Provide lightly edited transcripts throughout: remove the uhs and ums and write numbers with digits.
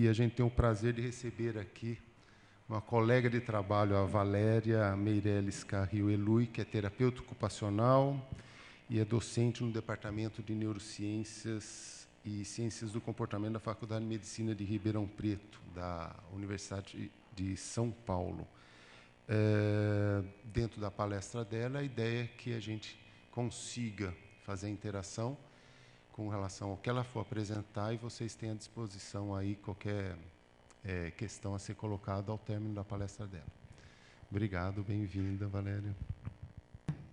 a gente tem o prazer de receber aqui uma colega de trabalho, a Valéria Meireles Carril Elui, que é terapeuta ocupacional e é docente no Departamento de Neurociências e Ciências do Comportamento da Faculdade de Medicina de Ribeirão Preto, da Universidade de São Paulo. Dentro da palestra dela, a ideia é que a gente consiga fazer a interação com relação ao que ela for apresentar, e vocês têm à disposição aí qualquer questão a ser colocada ao término da palestra dela. Obrigado, bem-vinda, Valéria.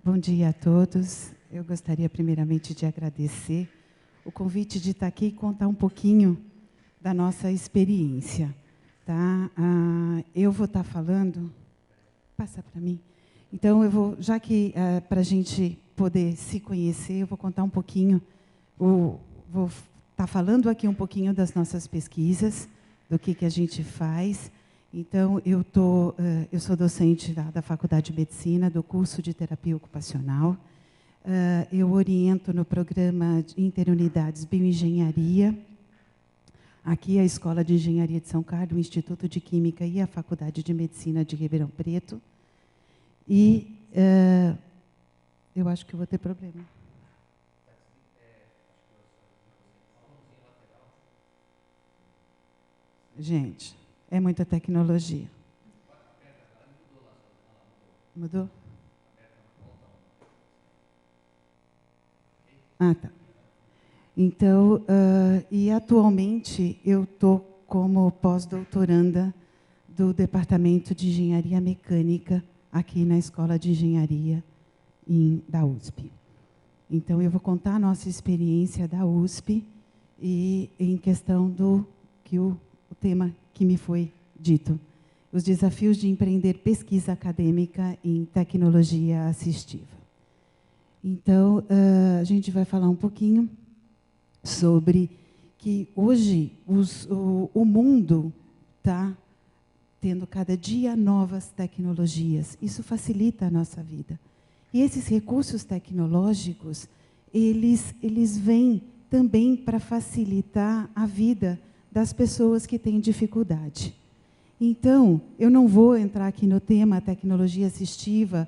Bom dia a todos. Eu gostaria primeiramente de agradecer o convite de estar aqui e contar um pouquinho da nossa experiência. Tá? Eu vou estar falando... Passa para mim. Então, eu vou, já que para a gente poder se conhecer, eu vou contar um pouquinho, vou estar falando aqui um pouquinho das nossas pesquisas, do que a gente faz. Então, eu sou docente da Faculdade de Medicina, do curso de Terapia Ocupacional. Eu oriento no programa de Interunidades Bioengenharia, aqui a Escola de Engenharia de São Carlos, o Instituto de Química e a Faculdade de Medicina de Ribeirão Preto. E eu acho que eu vou ter problema. Gente, é muita tecnologia. Mudou? Ah, tá. Então, e atualmente eu estou como pós-doutoranda do Departamento de Engenharia Mecânica aqui na Escola de Engenharia da USP. Então, eu vou contar a nossa experiência da USP e em questão do o tema que me foi dito, os desafios de empreender pesquisa acadêmica em tecnologia assistiva. Então, a gente vai falar um pouquinho sobre que hoje o mundo está tendo cada dia novas tecnologias. Isso facilita a nossa vida. E esses recursos tecnológicos, eles vêm também para facilitar a vida das pessoas que têm dificuldade. Então, eu não vou entrar aqui no tema tecnologia assistiva,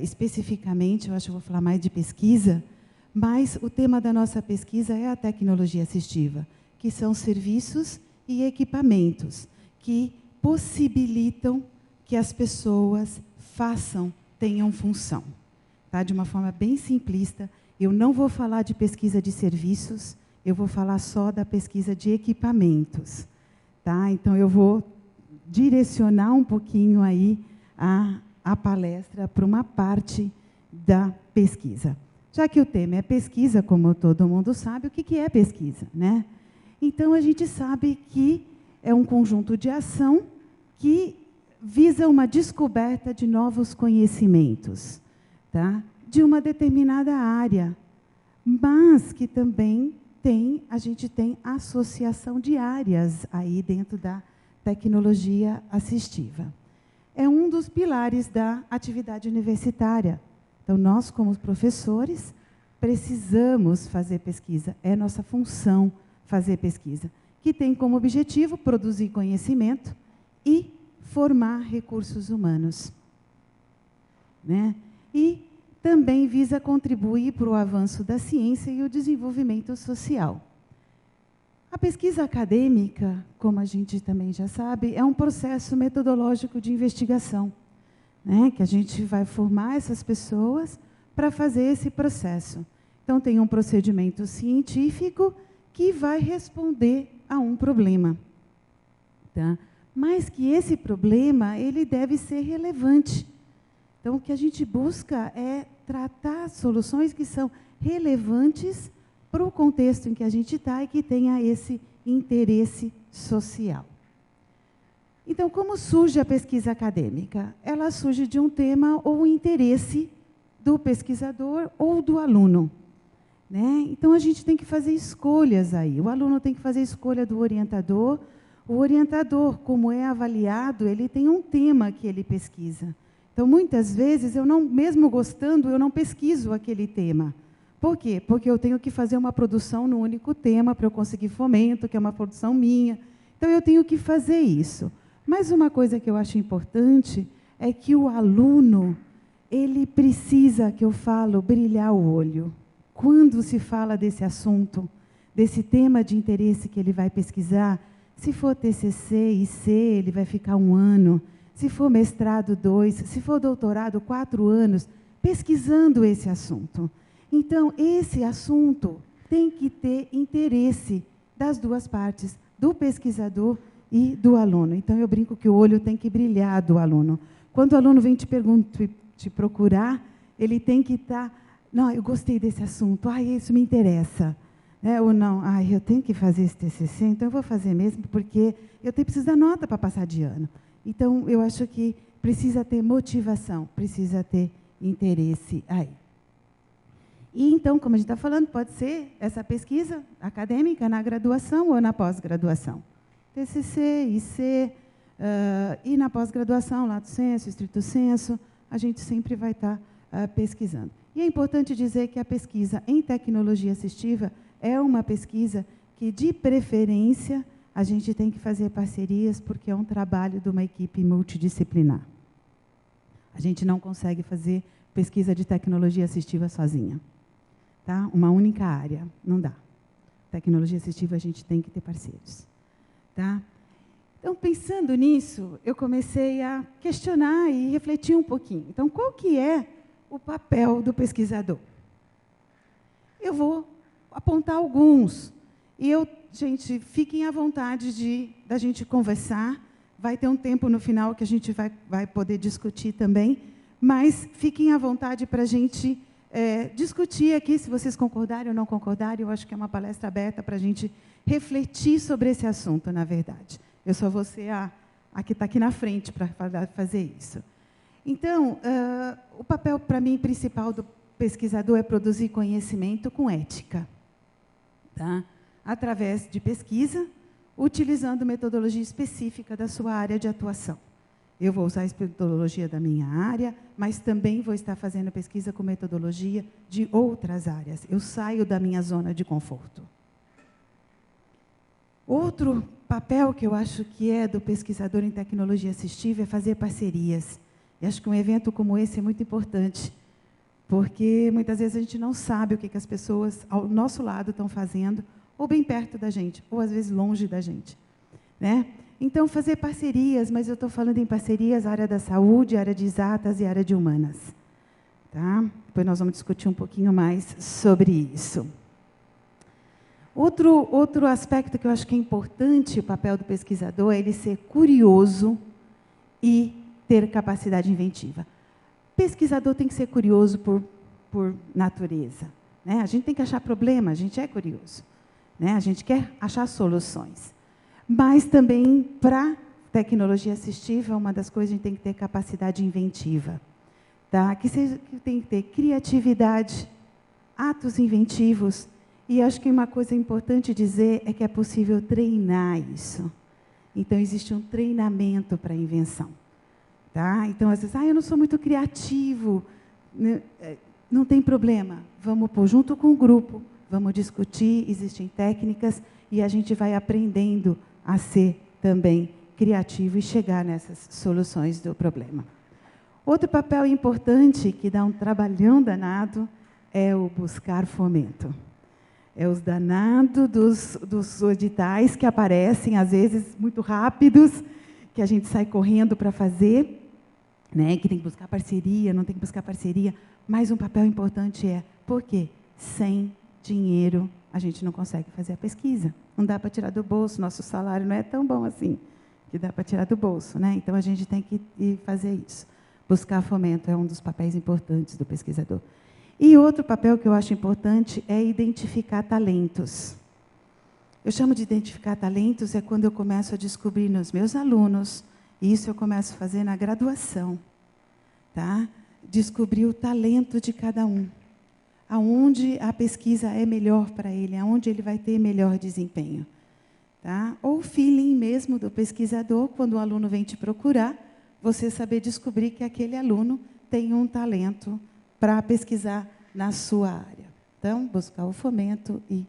especificamente, eu acho que vou falar mais de pesquisa, mas o tema da nossa pesquisa é a tecnologia assistiva, que são serviços e equipamentos que possibilitam que as pessoas tenham função. Tá? De uma forma bem simplista, eu não vou falar de pesquisa de serviços, eu vou falar só da pesquisa de equipamentos. Tá? Então, eu vou direcionar um pouquinho aí a palestra para uma parte da pesquisa. Já que o tema é pesquisa, como todo mundo sabe, o que é pesquisa, né? Então, a gente sabe que é um conjunto de ação que visa uma descoberta de novos conhecimentos, tá? De uma determinada área, mas que também a gente tem associação de áreas aí dentro da tecnologia assistiva. É um dos pilares da atividade universitária. Então, nós, como professores, precisamos fazer pesquisa. É nossa função fazer pesquisa, que tem como objetivo produzir conhecimento e formar recursos humanos. Né? E também visa contribuir para o avanço da ciência e o desenvolvimento social. A pesquisa acadêmica, como a gente também já sabe, é um processo metodológico de investigação, né, que a gente vai formar essas pessoas para fazer esse processo. Então, tem um procedimento científico que vai responder a um problema. Tá? Mas que esse problema ele deve ser relevante. Então, o que a gente busca é tratar soluções que são relevantes para o contexto em que a gente está e que tenha esse interesse social. Então, como surge a pesquisa acadêmica? Ela surge de um tema ou interesse do pesquisador ou do aluno. Né? Então, a gente tem que fazer escolhas aí. O aluno tem que fazer a escolha do orientador. O orientador, como é avaliado, ele tem um tema que ele pesquisa. Então, muitas vezes, mesmo gostando, eu não pesquiso aquele tema. Por quê? Porque eu tenho que fazer uma produção no único tema para eu conseguir fomento, que é uma produção minha. Então, eu tenho que fazer isso. Mas uma coisa que eu acho importante é que o aluno, ele precisa, que eu falo, brilhar o olho. Quando se fala desse assunto, desse tema de interesse que ele vai pesquisar, se for TCC, IC, ele vai ficar 1 ano, se for mestrado, 2, se for doutorado, 4 anos, pesquisando esse assunto. Então, esse assunto tem que ter interesse das duas partes, do pesquisador e do aluno. Então, eu brinco que o olho tem que brilhar do aluno. Quando o aluno vem te procurar, ele tem que estar... Não, eu gostei desse assunto, isso me interessa. Ou não, eu tenho que fazer esse TCC, então eu vou fazer mesmo, porque eu preciso da nota para passar de ano. Então, eu acho que precisa ter motivação, precisa ter interesse aí. E, então, como a gente está falando, pode ser essa pesquisa acadêmica na graduação ou na pós-graduação. TCC, IC, e na pós-graduação, lato sensu, estrito sensu, a gente sempre vai estar pesquisando. E é importante dizer que a pesquisa em tecnologia assistiva é uma pesquisa que, de preferência, a gente tem que fazer parcerias, porque é um trabalho de uma equipe multidisciplinar. A gente não consegue fazer pesquisa de tecnologia assistiva sozinha. Tá? Uma única área, não dá. Tecnologia assistiva, a gente tem que ter parceiros. Tá? Então, pensando nisso, eu comecei a questionar e refletir um pouquinho. Então, qual que é o papel do pesquisador? Eu vou apontar alguns. E gente, fiquem à vontade da gente conversar. Vai ter um tempo no final que a gente vai poder discutir também. Mas fiquem à vontade para a gente discutir aqui, se vocês concordarem ou não concordarem. Eu acho que é uma palestra aberta para a gente refletir sobre esse assunto, na verdade. Eu só vou ser a que está aqui na frente para fazer isso. Então, o papel, para mim, principal do pesquisador é produzir conhecimento com ética. Tá? Através de pesquisa, utilizando metodologia específica da sua área de atuação. Eu vou usar a metodologia da minha área, mas também vou estar fazendo pesquisa com metodologia de outras áreas. Eu saio da minha zona de conforto. Outro papel que eu acho que é do pesquisador em tecnologia assistiva é fazer parcerias. E acho que um evento como esse é muito importante, porque muitas vezes a gente não sabe o que as pessoas ao nosso lado estão fazendo, ou bem perto da gente, ou às vezes longe da gente. Né? Então, fazer parcerias, mas eu estou falando em parcerias área da saúde, área de exatas e área de humanas. Tá? Depois nós vamos discutir um pouquinho mais sobre isso. Outro aspecto que eu acho que é importante, o papel do pesquisador, é ele ser curioso e ter capacidade inventiva. Pesquisador tem que ser curioso por natureza. Né? A gente tem que achar problema, a gente é curioso. Né? A gente quer achar soluções. Mas também, para tecnologia assistiva, uma das coisas a gente tem que ter capacidade inventiva. Tá? Que tem que ter criatividade, atos inventivos. E acho que uma coisa importante dizer é que é possível treinar isso. Então, existe um treinamento para a invenção. Tá? Então, às vezes, eu não sou muito criativo. Não tem problema. Vamos pôr junto com o grupo, vamos discutir, existem técnicas, e a gente vai aprendendo a ser também criativo e chegar nessas soluções do problema. Outro papel importante, que dá um trabalhão danado, é o buscar fomento. É os danados dos editais que aparecem, às vezes, muito rápidos, que a gente sai correndo para fazer, né? Que tem que buscar parceria, não tem que buscar parceria. Mas um papel importante por quê? Sem dinheiro, a gente não consegue fazer a pesquisa. Não dá para tirar do bolso, nosso salário não é tão bom assim, que dá para tirar do bolso. Né? Então, a gente tem que ir fazer isso. Buscar fomento é um dos papéis importantes do pesquisador. E outro papel que eu acho importante é identificar talentos. Eu chamo de identificar talentos quando eu começo a descobrir nos meus alunos, e isso eu começo a fazer na graduação, tá? Descobrir o talento de cada um. Aonde a pesquisa é melhor para ele, aonde ele vai ter melhor desempenho. Tá? Ou o feeling mesmo do pesquisador, quando o aluno vem te procurar, você saber descobrir que aquele aluno tem um talento para pesquisar na sua área. Então, buscar o fomento e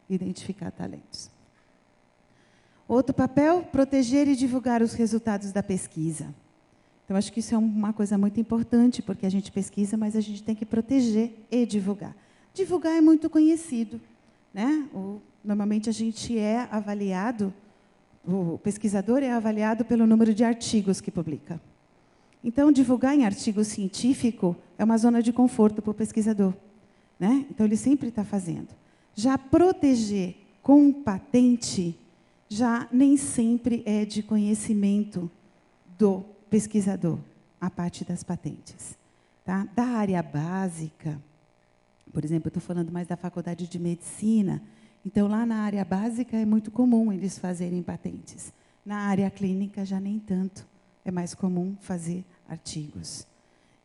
identificar talentos. Outro papel, proteger e divulgar os resultados da pesquisa. Então, acho que isso é uma coisa muito importante, porque a gente pesquisa, mas a gente tem que proteger e divulgar. Divulgar é muito conhecido, né? Normalmente, a gente é avaliado, o pesquisador é avaliado pelo número de artigos que publica. Então, divulgar em artigo científico é uma zona de conforto para o pesquisador, né? Então, ele sempre está fazendo. Já proteger com patente, já nem sempre é de conhecimento do pesquisador, a parte das patentes. Tá? Da área básica, por exemplo, eu estou falando mais da faculdade de medicina, então, lá na área básica é muito comum eles fazerem patentes. Na área clínica, já nem tanto. É mais comum fazer artigos.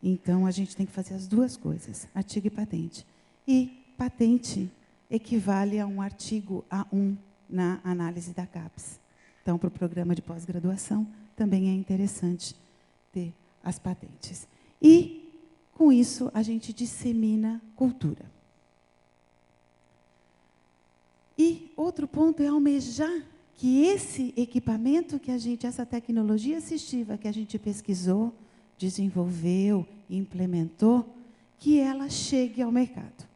Então, a gente tem que fazer as duas coisas, artigo e patente. E patente equivale a um artigo A1 na análise da CAPES. Então, para o programa de pós-graduação, também é interessante ter as patentes. E, com isso, a gente dissemina cultura. E outro ponto é almejar que esse equipamento que essa tecnologia assistiva que a gente pesquisou, desenvolveu, implementou, que ela chegue ao mercado,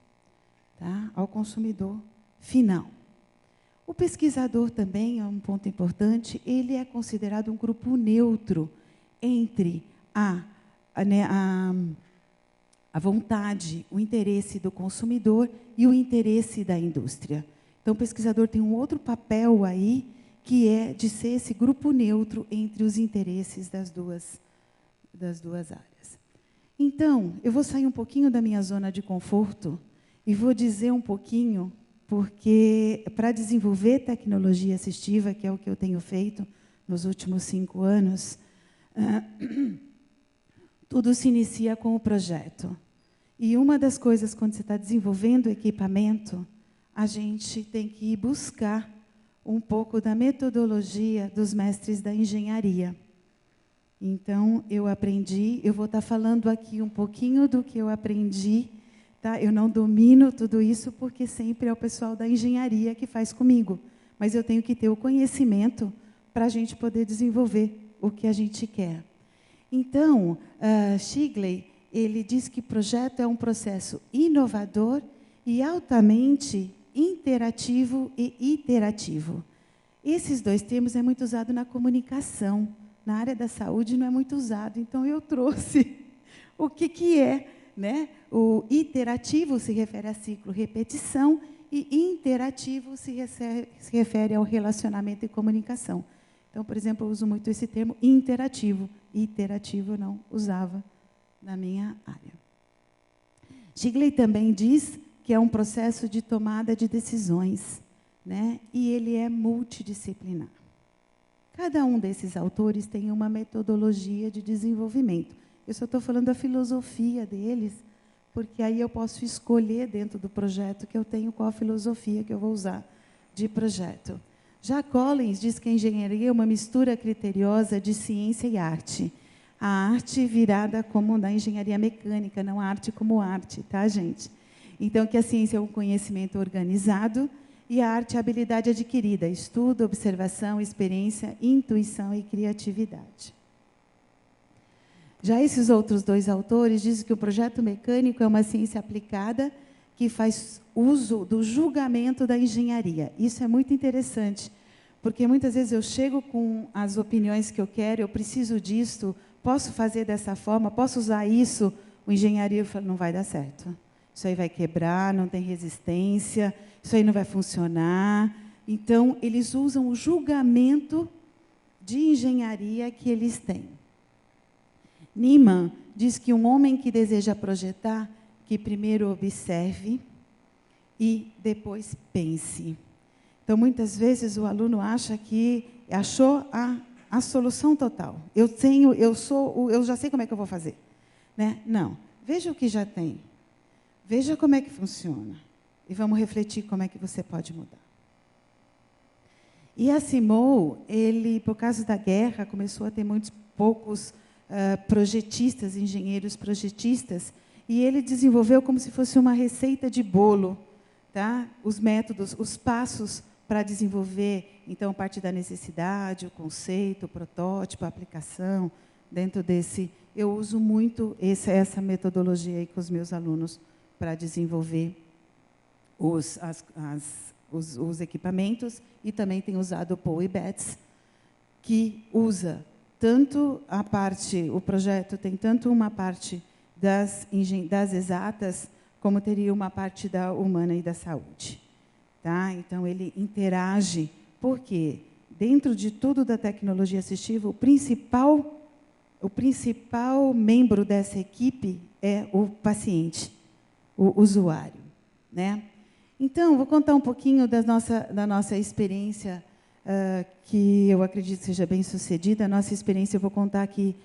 tá? Ao consumidor final. O pesquisador também é um ponto importante, ele é considerado um grupo neutro entre a vontade, o interesse do consumidor e o interesse da indústria. Então, o pesquisador tem um outro papel aí, que é de ser esse grupo neutro entre os interesses das duas áreas. Então, eu vou sair um pouquinho da minha zona de conforto e vou dizer um pouquinho, porque para desenvolver tecnologia assistiva, que é o que eu tenho feito nos últimos 5 anos, tudo se inicia com o projeto. E uma das coisas, quando você está desenvolvendo equipamento, a gente tem que ir buscar um pouco da metodologia dos mestres da engenharia. Então, eu vou estar falando aqui um pouquinho do que eu aprendi, tá? Eu não domino tudo isso, porque sempre é o pessoal da engenharia que faz comigo. Mas eu tenho que ter o conhecimento para a gente poder desenvolver o que a gente quer. Então, Shigley, ele diz que projeto é um processo inovador e altamente interativo e iterativo. Esses dois termos é muito usado na comunicação. Na área da saúde não é muito usado. Então, eu trouxe o que é, né? O iterativo se refere a ciclo, repetição, e interativo se refere ao relacionamento e comunicação. Então, por exemplo, eu uso muito esse termo interativo. Iterativo eu não usava na minha área. Shigley também diz que é um processo de tomada de decisões, né? E ele é multidisciplinar. Cada um desses autores tem uma metodologia de desenvolvimento. Eu só estou falando da filosofia deles, porque aí eu posso escolher dentro do projeto que eu tenho qual a filosofia que eu vou usar de projeto. Já Collins diz que a engenharia é uma mistura criteriosa de ciência e arte. A arte virada como da engenharia mecânica, não a arte como arte, tá, gente? Então, que a ciência é um conhecimento organizado e a arte é a habilidade adquirida, estudo, observação, experiência, intuição e criatividade. Já esses outros dois autores dizem que o projeto mecânico é uma ciência aplicada que faz uso do julgamento da engenharia. Isso é muito interessante, porque muitas vezes eu chego com as opiniões que eu quero, eu preciso disso, posso fazer dessa forma, posso usar isso, o engenharia fala, não vai dar certo. Isso aí vai quebrar, não tem resistência, isso aí não vai funcionar. Então, eles usam o julgamento de engenharia que eles têm. Niemann diz que um homem que deseja projetar, que primeiro observe e depois pense. Então, muitas vezes, o aluno acha que achou a solução total. Eu já sei como é que eu vou fazer. Né? Não. Veja o que já tem. Veja como é que funciona. E vamos refletir como é que você pode mudar. E Asimov, ele, por causa da guerra, começou a ter poucos projetistas, engenheiros projetistas, e ele desenvolveu como se fosse uma receita de bolo, tá? Os métodos, os passos para desenvolver, então, parte da necessidade, o conceito, o protótipo, a aplicação. Dentro desse, eu uso muito essa metodologia aí com os meus alunos para desenvolver os equipamentos, e também tenho usado o Paul e Betts, que usa tanto a parte, o projeto tem tanto uma parte das exatas, como teria uma parte da humana e da saúde. Tá? Então, ele interage, porque dentro de tudo da tecnologia assistiva, o principal membro dessa equipe é o paciente, o usuário, né? Então, vou contar um pouquinho da nossa experiência, que eu acredito seja bem sucedida. A nossa experiência, eu vou contar aqui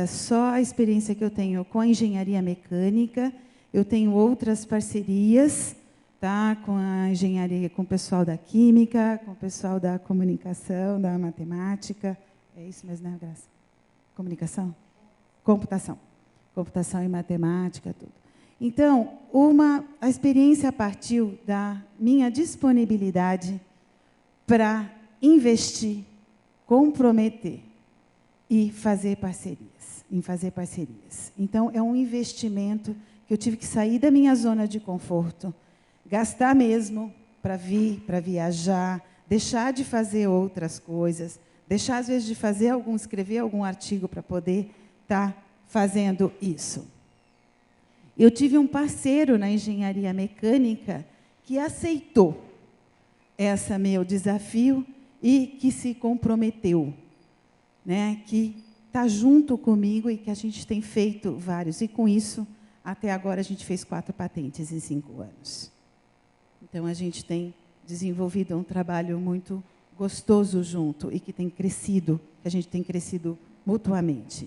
só a experiência que eu tenho com a engenharia mecânica. Eu tenho outras parcerias, tá, com a engenharia, com o pessoal da química, com o pessoal da comunicação, da matemática. É isso mesmo, né, Graça? Comunicação? Computação. Computação e matemática, tudo. Então, a experiência partiu da minha disponibilidade para investir, comprometer e fazer parcerias, Então, é um investimento que eu tive que sair da minha zona de conforto, gastar mesmo para vir, para viajar, deixar de fazer outras coisas, deixar, às vezes, de escrever algum artigo para poder estar fazendo isso. Eu tive um parceiro na engenharia mecânica que aceitou esse meu desafio e que se comprometeu, né? Que está junto comigo e que a gente tem feito vários. E, com isso, até agora, a gente fez 4 patentes em 5 anos. Então, a gente tem desenvolvido um trabalho muito gostoso junto e que tem crescido, que a gente tem crescido mutuamente.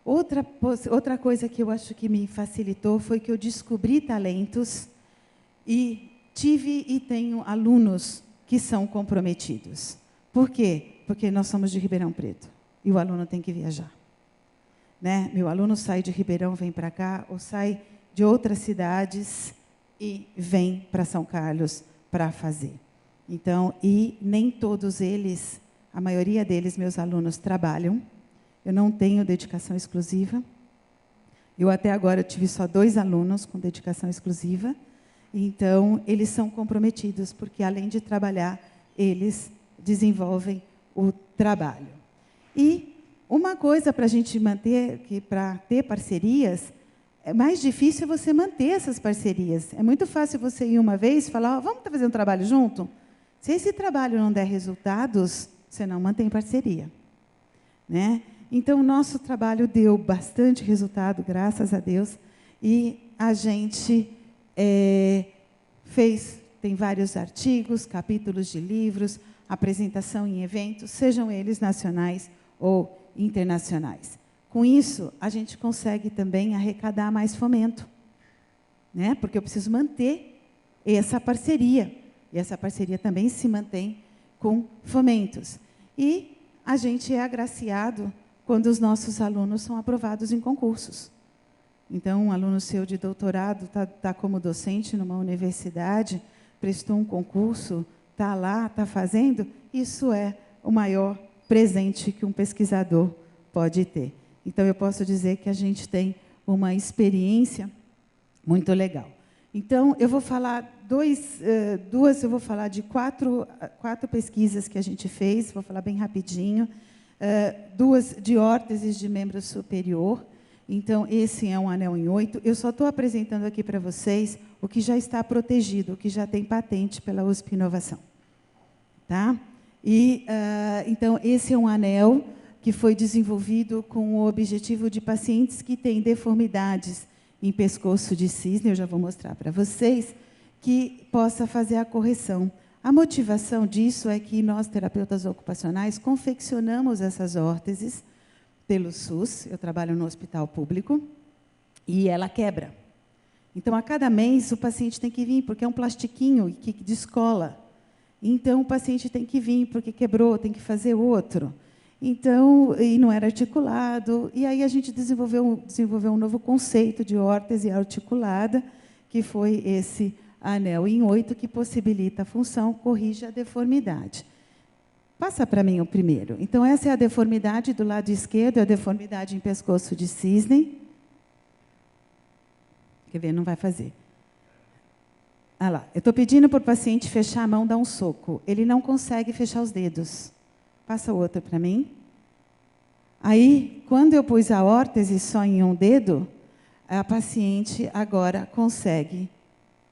Outra coisa que eu acho que me facilitou foi que eu descobri talentos e tive e tenho alunos que são comprometidos. Por quê? Porque nós somos de Ribeirão Preto e o aluno tem que viajar, né? Meu aluno sai de Ribeirão, vem para cá, ou sai de outras cidades e vem para São Carlos para fazer. Então, e nem todos eles, a maioria deles, meus alunos, trabalham. Eu não tenho dedicação exclusiva. Eu, até agora, tive só 2 alunos com dedicação exclusiva. Então, eles são comprometidos, porque, além de trabalhar, eles desenvolvem o trabalho. E uma coisa para a gente manter, que para ter parcerias, é mais difícil você manter essas parcerias. É muito fácil você ir uma vez e falar, vamos fazer um trabalho junto? Se esse trabalho não der resultados, você não mantém parceria, né? Então, o nosso trabalho deu bastante resultado, graças a Deus, e a gente tem vários artigos, capítulos de livros, apresentação em eventos, sejam eles nacionais ou internacionais. Com isso, a gente consegue também arrecadar mais fomento, né? Porque eu preciso manter essa parceria, e essa parceria também se mantém com fomentos. E a gente é agraciado quando os nossos alunos são aprovados em concursos. Então, um aluno seu de doutorado está como docente numa universidade, prestou um concurso, está lá, está fazendo, isso é o maior presente que um pesquisador pode ter. Então, eu posso dizer que a gente tem uma experiência muito legal. Então, eu vou falar eu vou falar de quatro pesquisas que a gente fez, vou falar bem rapidinho. 2 de órteses de membro superior. Então, esse é um anel em 8. Eu só estou apresentando aqui para vocês o que já está protegido, o que já tem patente pela USP Inovação. Tá? Então, esse é um anel que foi desenvolvido com o objetivo de pacientes que têm deformidades em pescoço de cisne, eu já vou mostrar para vocês, que possa fazer a correção. A motivação disso é que nós, terapeutas ocupacionais, confeccionamos essas órteses pelo SUS, eu trabalho no hospital público, e ela quebra. Então, a cada mês, o paciente tem que vir, porque é um plastiquinho que descola. Então, o paciente tem que vir, porque quebrou, tem que fazer outro. Então, e não era articulado, e aí a gente desenvolveu um novo conceito de órtese articulada, que foi esse anel em 8, que possibilita a função, corrige a deformidade. Passa para mim o primeiro. Então, essa é a deformidade do lado esquerdo, é a deformidade em pescoço de cisne. Quer ver? Não vai fazer. Ah lá, eu estou pedindo para o paciente fechar a mão, dar um soco. Ele não consegue fechar os dedos. Passa o outro para mim. Aí, quando eu pus a órtese só em um dedo, a paciente agora consegue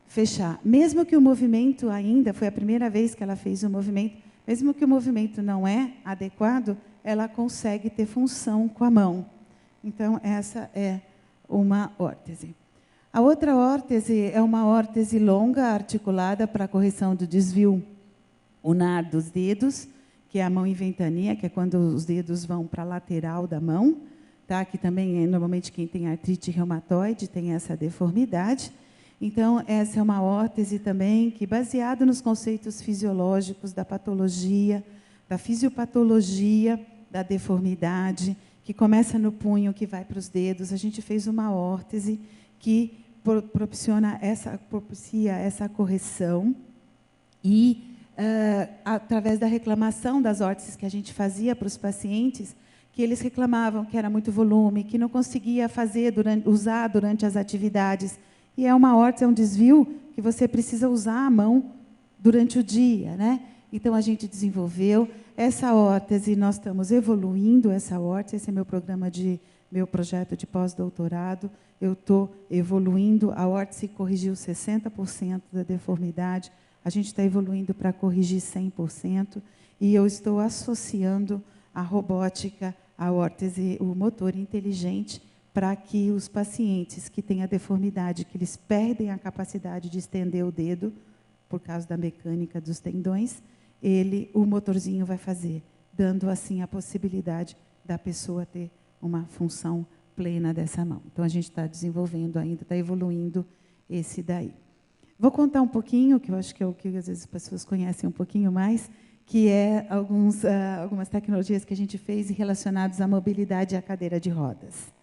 fechar. Mesmo que o movimento ainda, foi a primeira vez que ela fez o movimento, mesmo que o movimento não é adequado, ela consegue ter função com a mão. Então, essa é uma órtese. A outra órtese é uma órtese longa, articulada para a correção do desvio unar dos dedos, que é a mão em ventania, que é quando os dedos vão para a lateral da mão, tá? Que também é normalmente quem tem artrite reumatoide tem essa deformidade. Então, essa é uma órtese também que, baseado nos conceitos fisiológicos da patologia, da fisiopatologia, da deformidade, que começa no punho, que vai para os dedos, a gente fez uma órtese que propicia essa correção e, através da reclamação das órteses que a gente fazia para os pacientes, que eles reclamavam que era muito volume, que não conseguia usar durante as atividades. E é uma órtese, é um desvio que você precisa usar a mão durante o dia, né? Então, a gente desenvolveu essa órtese, nós estamos evoluindo essa órtese, esse é meu projeto de pós-doutorado, eu estou evoluindo, a órtese corrigiu 60% da deformidade, a gente está evoluindo para corrigir 100%, e eu estou associando a robótica, a órtese, o motor inteligente, para que os pacientes que têm a deformidade, que eles perdem a capacidade de estender o dedo, por causa da mecânica dos tendões, o motorzinho vai fazer, dando assim a possibilidade da pessoa ter uma função plena dessa mão. Então, a gente está desenvolvendo ainda, está evoluindo esse daí. Vou contar um pouquinho, que eu acho que é o que às vezes as pessoas conhecem um pouquinho mais, que é algumas tecnologias que a gente fez relacionadas à mobilidade e à cadeira de rodas.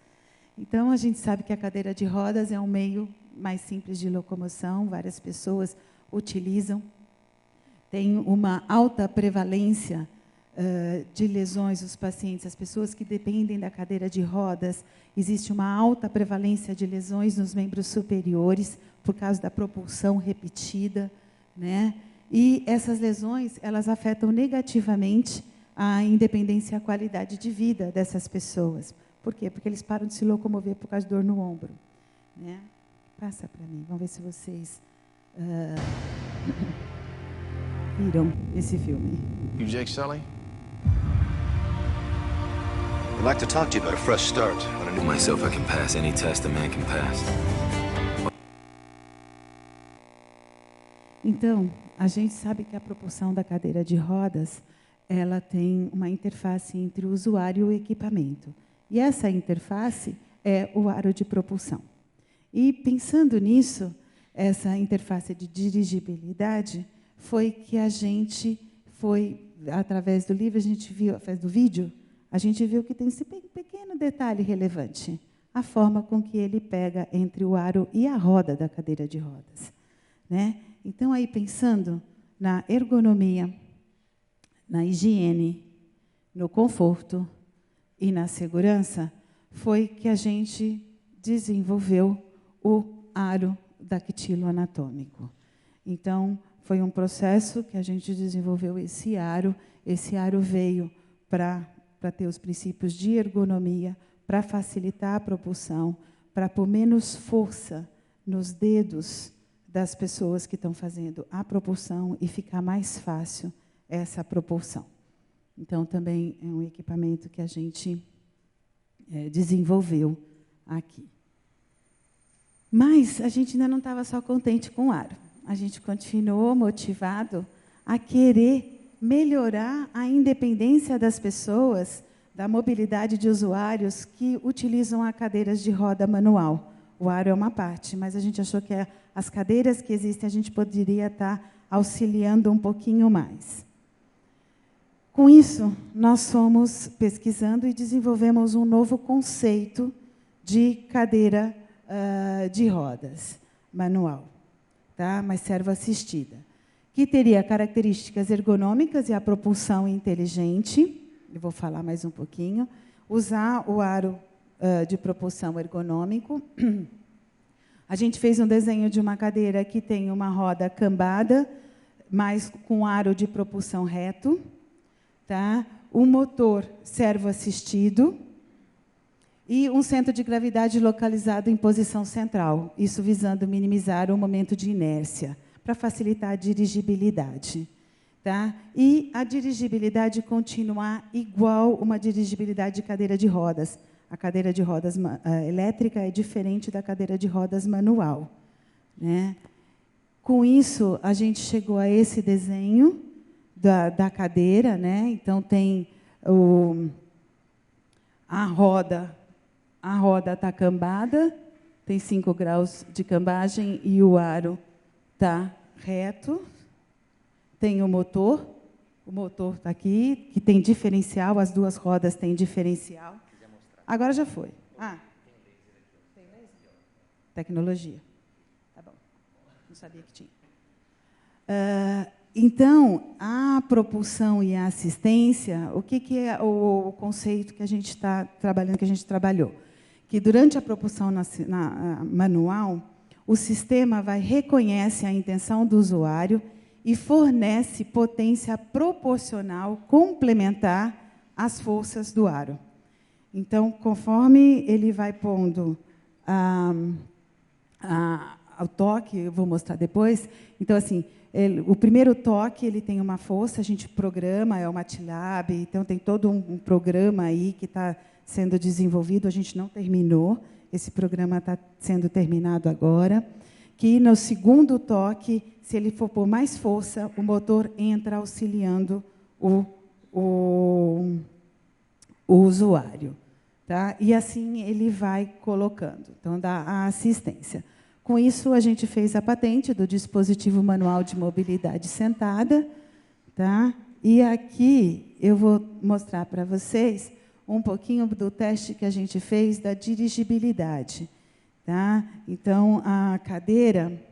Então, a gente sabe que a cadeira de rodas é um meio mais simples de locomoção, várias pessoas utilizam, tem uma alta prevalência de lesões os pacientes, as pessoas que dependem da cadeira de rodas, existe uma alta prevalência de lesões nos membros superiores, por causa da propulsão repetida, né? E essas lesões, elas afetam negativamente a independência e a qualidade de vida dessas pessoas. Por quê? Porque eles param de se locomover por causa de dor no ombro, né? Passa para mim, vamos ver se vocês viram esse filme. You Jake Sully? I'd like to talk to you about a fresh start on a new... Myself, I can pass any test a man can pass. Então, a gente sabe que a propulsão da cadeira de rodas, ela tem uma interface entre o usuário e o equipamento. E essa interface é o aro de propulsão. E, pensando nisso, essa interface de dirigibilidade, foi que a gente através do livro, a gente viu, através do vídeo, a gente viu que tem esse pequeno detalhe relevante, a forma com que ele pega entre o aro e a roda da cadeira de rodas, né? Então, aí, pensando na ergonomia, na higiene, no conforto e na segurança, foi que a gente desenvolveu o aro dactiloanatômico. Então, foi um processo que a gente desenvolveu esse aro veio para ter os princípios de ergonomia, para facilitar a propulsão, para pôr menos força nos dedos das pessoas que estão fazendo a propulsão e ficar mais fácil essa propulsão. Então, também é um equipamento que a gente desenvolveu aqui. Mas a gente ainda não estava só contente com o aro. A gente continuou motivado a querer melhorar a independência das pessoas, da mobilidade de usuários que utilizam a cadeiras de roda manual. O aro é uma parte, mas a gente achou que as cadeiras que existem, a gente poderia estar auxiliando um pouquinho mais. Com isso, nós fomos pesquisando e desenvolvemos um novo conceito de cadeira de rodas manual. tá? Mas servo-assistida, que teria características ergonômicas e a propulsão inteligente. Eu vou falar mais um pouquinho. Usar o aro de propulsão ergonômico. A gente fez um desenho de uma cadeira que tem uma roda cambada, mas com aro de propulsão reto, tá? Um motor servo-assistido e um centro de gravidade localizado em posição central, isso visando minimizar o momento de inércia, para facilitar a dirigibilidade. Tá? E a dirigibilidade continuar igual uma dirigibilidade de cadeira de rodas. A cadeira de rodas elétrica é diferente da cadeira de rodas manual, né? Com isso, a gente chegou a esse desenho da cadeira, né? Então, tem a roda está cambada, tem 5 graus de cambagem e o aro está reto. Tem o motor está aqui, que tem diferencial, as duas rodas têm diferencial. Agora já foi. Tem laser? Tecnologia. Tá bom. Não sabia que tinha. Então, a propulsão e a assistência, o que é o conceito que a gente está trabalhando, que a gente trabalhou? Que durante a propulsão manual, o sistema reconhece a intenção do usuário e fornece potência proporcional, complementar às forças do aro. Então, conforme ele vai pondo o toque, eu vou mostrar depois. Então, assim, o primeiro toque ele tem uma força, a gente programa, é o MATLAB, então tem todo um programa aí que está sendo desenvolvido, a gente não terminou, esse programa está sendo terminado agora, que no segundo toque, se ele for por mais força, o motor entra auxiliando o usuário. Tá? E assim ele vai colocando, então dá a assistência. Com isso, a gente fez a patente do dispositivo manual de mobilidade sentada. Tá? E aqui eu vou mostrar para vocês um pouquinho do teste que a gente fez da dirigibilidade. Tá? Então, a cadeira,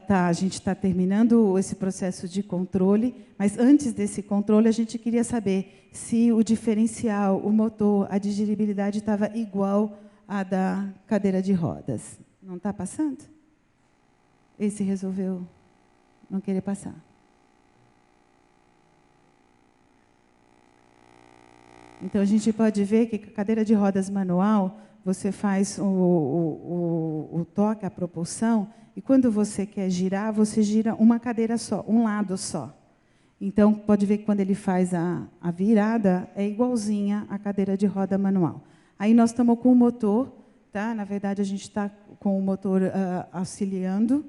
a gente está terminando esse processo de controle, mas antes desse controle, a gente queria saber se o diferencial, o motor, a dirigibilidade estava igual à da cadeira de rodas. Não está passando? Esse resolveu não querer passar. Então, a gente pode ver que a cadeira de rodas manual, você faz o toque, a propulsão, e quando você quer girar, você gira uma cadeira só, um lado só. Então, pode ver que quando ele faz a virada, é igualzinha à cadeira de roda manual. Aí nós estamos com o motor, tá? Na verdade, a gente está com o motor auxiliando,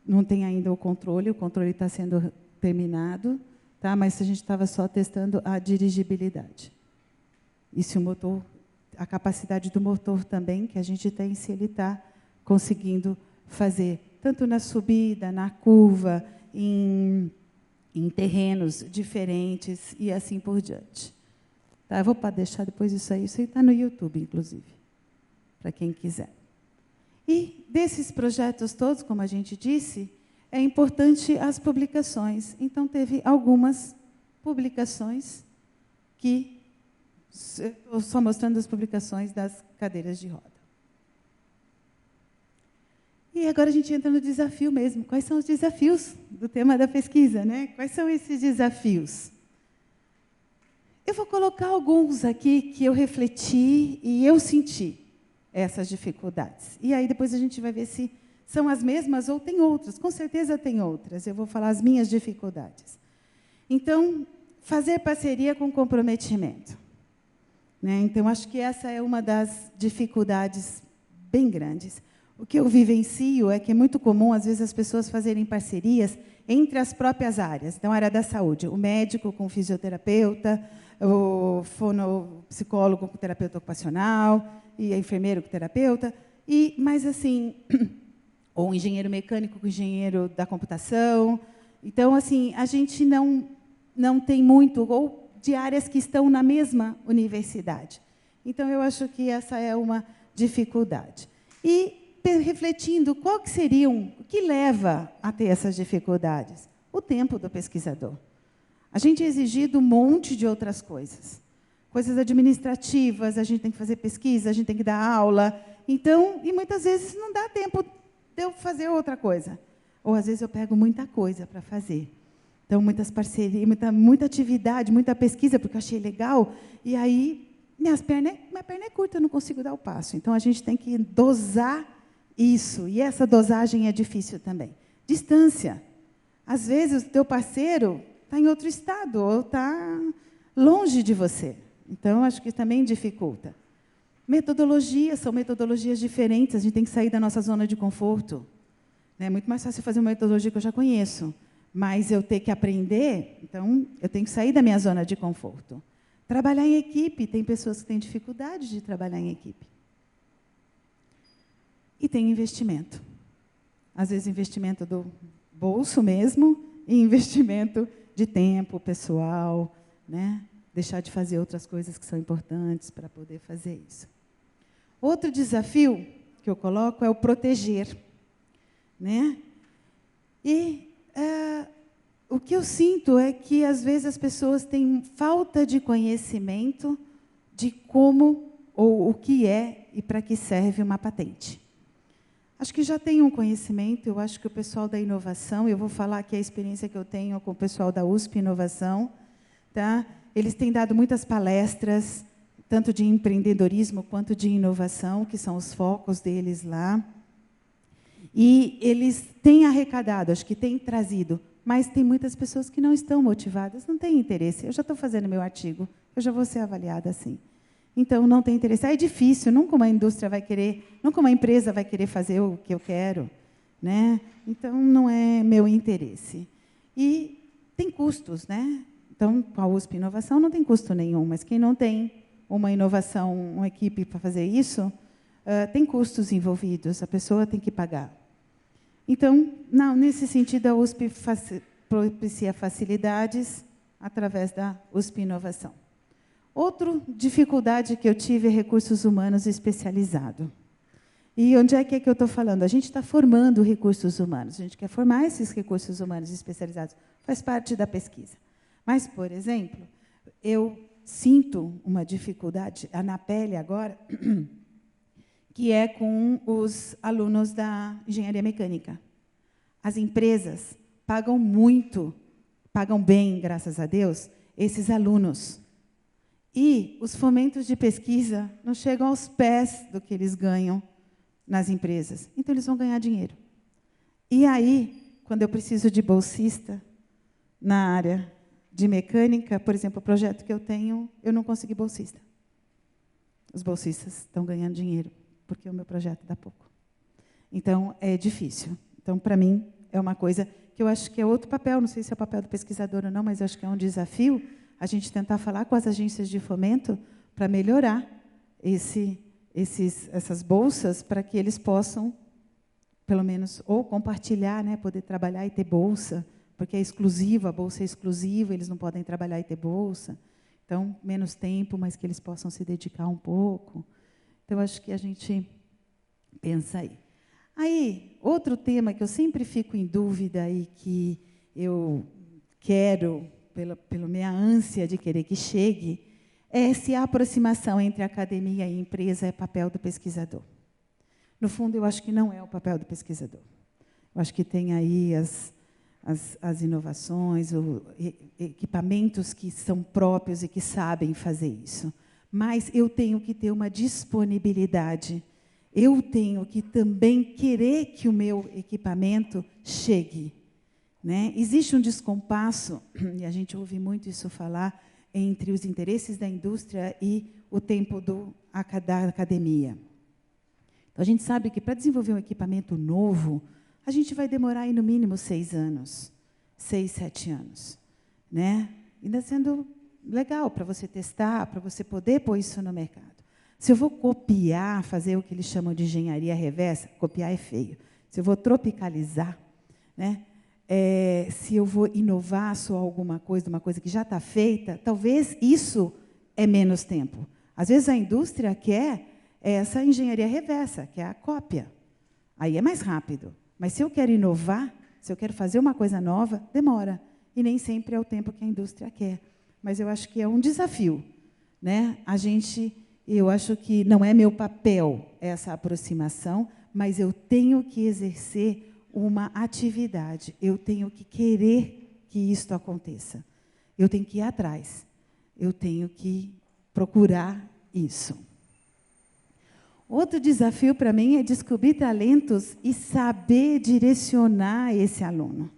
não tem ainda o controle está sendo terminado, tá? Mas a gente estava só testando a dirigibilidade. E se o motor, a capacidade do motor também, que a gente tem, se ele está conseguindo fazer, tanto na subida, na curva, em terrenos diferentes e assim por diante. Tá? Eu vou deixar depois isso aí está no YouTube, inclusive, para quem quiser. E desses projetos todos, como a gente disse, é importante as publicações. Então, teve algumas publicações que... Estou só mostrando as publicações das cadeiras de roda. E agora a gente entra no desafio mesmo. Quais são os desafios do tema da pesquisa, né? Quais são esses desafios? Eu vou colocar alguns aqui que eu refleti e eu senti essas dificuldades. E aí depois a gente vai ver se são as mesmas ou tem outras. Com certeza tem outras. Eu vou falar as minhas dificuldades. Então, fazer parceria com comprometimento. Né? Então, acho que essa é uma das dificuldades bem grandes. O que eu vivencio é que é muito comum, às vezes, as pessoas fazerem parcerias entre as próprias áreas. Então, a área da saúde, o médico com o fisioterapeuta, o fonopsicólogo com o terapeuta ocupacional, e a enfermeira com o terapeuta, mas assim, ou o engenheiro mecânico com o engenheiro da computação. Então, assim, a gente não tem muito, ou de áreas que estão na mesma universidade. Então, eu acho que essa é uma dificuldade. E refletindo qual que seriam, o que leva a ter essas dificuldades? O tempo do pesquisador. A gente é exigido um monte de outras coisas. Coisas administrativas, a gente tem que fazer pesquisa, a gente tem que dar aula. Então, e muitas vezes não dá tempo de eu fazer outra coisa. Ou, às vezes, eu pego muita coisa para fazer. Então, muitas parcerias, muita atividade, muita pesquisa, porque eu achei legal. E aí, minha perna é curta, eu não consigo dar o passo. Então, a gente tem que dosar isso. E essa dosagem é difícil também. Distância. Às vezes, o teu parceiro está em outro estado, ou está longe de você. Então, acho que também dificulta. Metodologias, são metodologias diferentes, a gente tem que sair da nossa zona de conforto. É muito mais fácil fazer uma metodologia que eu já conheço, mas eu ter que aprender, então, eu tenho que sair da minha zona de conforto. Trabalhar em equipe, tem pessoas que têm dificuldade de trabalhar em equipe. E tem investimento. Às vezes, investimento do bolso mesmo, e investimento de tempo pessoal, né? Deixar de fazer outras coisas que são importantes para poder fazer isso. Outro desafio que eu coloco é o proteger, né? E o que eu sinto é que, às vezes, as pessoas têm falta de conhecimento de como ou o que é e para que serve uma patente. Acho que já tem um conhecimento, eu acho que o pessoal da inovação, eu vou falar aqui a experiência que eu tenho com o pessoal da USP Inovação, tá? Eles têm dado muitas palestras, tanto de empreendedorismo quanto de inovação, que são os focos deles lá. E eles têm arrecadado, acho que têm trazido, mas tem muitas pessoas que não estão motivadas, não têm interesse. Eu já estou fazendo meu artigo, eu já vou ser avaliada assim. Então, não tem interesse. É difícil, nunca uma indústria vai querer, nunca uma empresa vai querer fazer o que eu quero, né? Então, não é meu interesse. E tem custos, né? Então, com a USP Inovação não tem custo nenhum, mas quem não tem uma inovação, uma equipe para fazer isso, tem custos envolvidos, a pessoa tem que pagar. Então, nesse sentido, a USP propicia facilidades através da USP Inovação. Outra dificuldade que eu tive é recursos humanos especializados. E onde é que eu estou falando? A gente está formando recursos humanos, a gente quer formar esses recursos humanos especializados, faz parte da pesquisa. Mas, por exemplo, eu sinto uma dificuldade na pele agora, que é com os alunos da engenharia mecânica. As empresas pagam muito, pagam bem, graças a Deus, esses alunos. E os fomentos de pesquisa não chegam aos pés do que eles ganham nas empresas. Então, eles vão ganhar dinheiro. E aí, quando eu preciso de bolsista na área de mecânica, por exemplo, o projeto que eu tenho, eu não consegui bolsista. Os bolsistas estão ganhando dinheiro, porque o meu projeto dá pouco. Então, é difícil. Então, para mim, é uma coisa que eu acho que é outro papel, não sei se é o papel do pesquisador ou não, mas eu acho que é um desafio a gente tentar falar com as agências de fomento para melhorar essas bolsas, para que eles possam, pelo menos, ou compartilhar, né, poder trabalhar e ter bolsa, porque é exclusivo, a bolsa é exclusiva, eles não podem trabalhar e ter bolsa. Então, menos tempo, mas que eles possam se dedicar um pouco. Então, acho que a gente pensa aí. Aí, outro tema que eu sempre fico em dúvida e que eu quero, pela minha ânsia de querer que chegue, é se a aproximação entre a academia e a empresa é papel do pesquisador. No fundo, eu acho que não é o papel do pesquisador. Eu acho que tem aí as inovações, equipamentos que são próprios e que sabem fazer isso. Mas eu tenho que ter uma disponibilidade. Eu tenho que também querer que o meu equipamento chegue, né? Existe um descompasso, e a gente ouve muito isso falar, entre os interesses da indústria e o tempo da academia. Então, a gente sabe que, para desenvolver um equipamento novo, a gente vai demorar, aí, no mínimo, 6 anos, 6, 7 anos. Né? Ainda sendo legal para você testar, para você poder pôr isso no mercado. Se eu vou copiar, fazer o que eles chamam de engenharia reversa, copiar é feio. Se eu vou tropicalizar, né? Se eu vou inovar só alguma coisa, uma coisa que já está feita, talvez isso é menos tempo. Às vezes a indústria quer essa engenharia reversa, que é a cópia. Aí é mais rápido. Mas se eu quero inovar, se eu quero fazer uma coisa nova, demora. E nem sempre é o tempo que a indústria quer. Mas eu acho que é um desafio, né? Eu acho que não é meu papel essa aproximação, mas eu tenho que exercer uma atividade. Eu tenho que querer que isto aconteça. Eu tenho que ir atrás. Eu tenho que procurar isso. Outro desafio para mim é descobrir talentos e saber direcionar esse aluno.